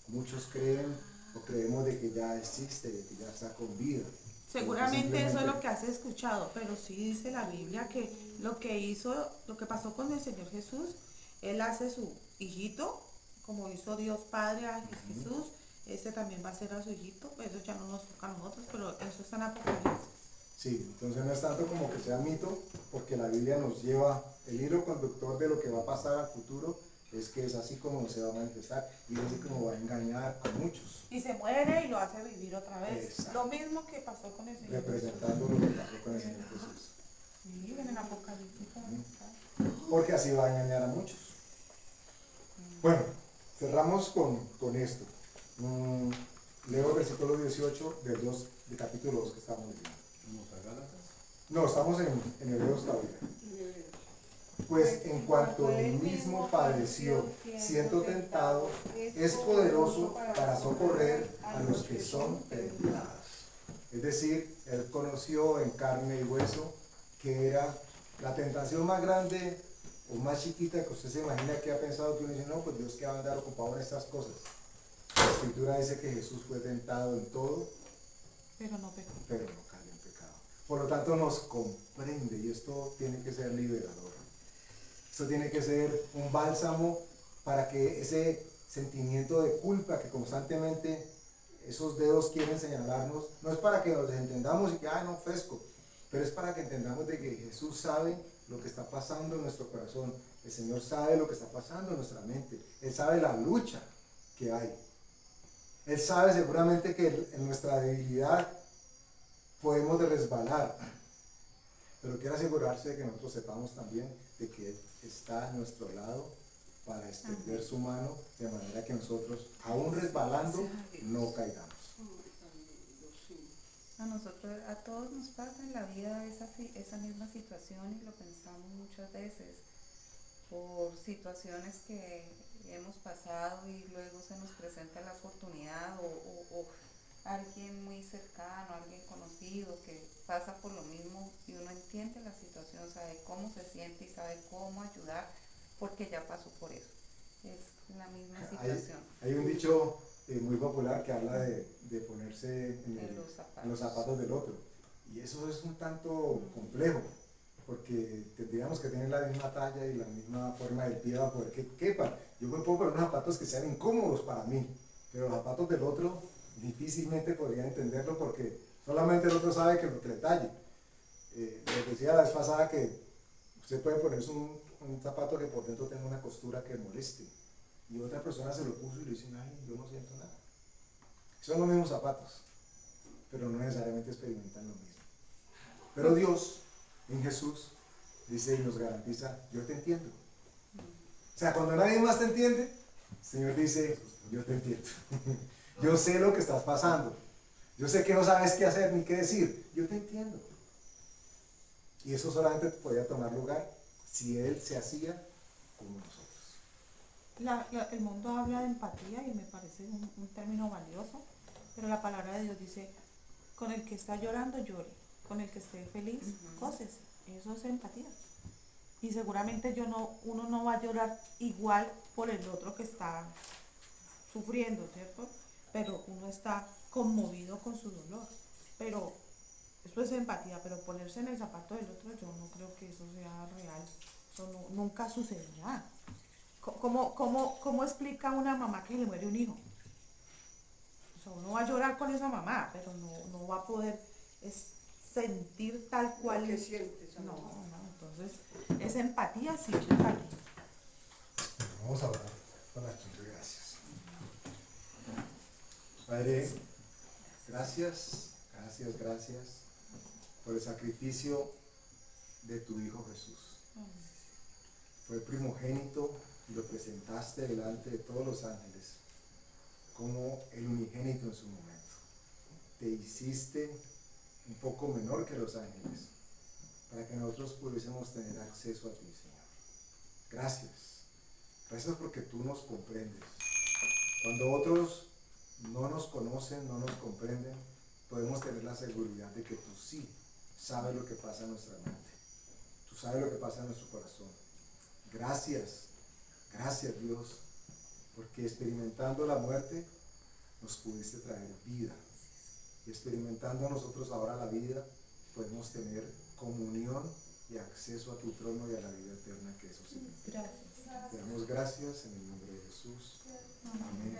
Muchos creen o creemos de que ya existe, de que ya está con vida. Seguramente eso es lo Simplemente- que has escuchado, pero sí dice la Biblia que lo que hizo, lo que pasó con el Señor Jesús, Él hace su hijito, como hizo Dios Padre a Jesús, ese también va a ser a su hijito, eso ya no nos toca a nosotros, pero eso está en Apocalipsis. Sí, entonces no es tanto como que sea mito, porque la Biblia nos lleva, el hilo conductor de lo que va a pasar al futuro es que es así como se va a manifestar y es así como va a engañar a muchos, Y se muere y lo hace vivir otra vez. Exacto. Lo mismo que pasó con el Señor Jesús. representando lo que pasó con el Señor Jesús. Sí, en el Apocalipsis. Porque así va a engañar a muchos. Bueno, cerramos con esto. Leo el versículo 18 del capítulo 2 que estamos leyendo. Vamos a Gálatas. No, estamos en Hebreos todavía. Pues en cuanto él mismo padeció, siendo tentado, es poderoso para socorrer a los que son tentados. Es decir, él conoció en carne y hueso que era la tentación más grande o más chiquita que usted se imagina que ha pensado, que uno dice, no, pues Dios que va a andar ocupado en estas cosas. La Escritura dice que Jesús fue tentado en todo, Pero no pecó. pero no cayó en pecado. Por lo tanto nos comprende y esto tiene que ser liberador. Esto tiene que ser un bálsamo para que ese sentimiento de culpa que constantemente esos dedos quieren señalarnos, no es para que nos entendamos y que, no, fresco, pero es para que entendamos de que Jesús sabe lo que está pasando en nuestro corazón. El Señor sabe lo que está pasando en nuestra mente. Él sabe la lucha que hay. Él sabe seguramente que en nuestra debilidad podemos resbalar, pero quiere asegurarse de que nosotros sepamos también de que Él está a nuestro lado para extender su mano de manera que nosotros, aún resbalando, no caigamos. A nosotros, a todos nos pasa en la vida esa misma situación y lo pensamos muchas veces por situaciones que hemos pasado y luego se nos presenta la oportunidad o alguien muy cercano, alguien conocido que pasa por lo mismo y uno entiende la situación, sabe cómo se siente y sabe cómo ayudar porque ya pasó por eso. Es la misma situación. Hay un dicho muy popular que habla de ponerse en los zapatos del otro. Y eso es un tanto complejo, porque tendríamos que tener la misma talla y la misma forma del pie para poder que quepa. Yo me puedo poner unos zapatos que sean incómodos para mí, pero los zapatos del otro difícilmente podría entenderlo porque solamente el otro sabe que lo que le talle. Les decía la vez pasada que usted puede ponerse un zapato que por dentro tenga una costura que moleste y otra persona se lo puso y le dice, ay, yo no siento nada. Son los mismos zapatos, pero no necesariamente experimentan lo mismo. Pero Dios, en Jesús, dice y nos garantiza, yo te entiendo. O sea, cuando nadie más te entiende, el Señor dice, yo te entiendo. Yo sé lo que estás pasando. Yo sé que no sabes qué hacer ni qué decir. Yo te entiendo. Y eso solamente podía tomar lugar si Él se hacía como nosotros. El mundo habla de empatía y me parece un término valioso, pero la palabra de Dios dice, con el que está llorando llore, con el que esté feliz, gócese. Eso es empatía. Y seguramente uno no va a llorar igual por el otro que está sufriendo, ¿cierto? Pero uno está conmovido con su dolor. Pero eso es empatía, pero ponerse en el zapato del otro, yo no creo que eso sea real. Eso nunca sucederá. ¿Cómo explica una mamá que le muere un hijo? O sea, uno va a llorar con esa mamá, pero no va a poder sentir tal cual. Lo que sientes. No, entonces es empatía, sí, es empatía. Vamos a orar para tu gracias. Padre, gracias por el sacrificio de tu Hijo Jesús. Fue primogénito y lo presentaste delante de todos los ángeles como el unigénito en su momento. Te hiciste un poco menor que los ángeles para que nosotros pudiésemos tener acceso a ti, Señor. Gracias. Gracias porque tú nos comprendes. Cuando otros no nos conocen, no nos comprenden, podemos tener la seguridad de que tú sí sabes lo que pasa en nuestra mente. Tú sabes lo que pasa en nuestro corazón. Gracias Dios, porque experimentando la muerte nos pudiste traer vida. Y experimentando nosotros ahora la vida, podemos tener comunión y acceso a tu trono y a la vida eterna que eso significa. Te damos gracias en el nombre de Jesús. Amén.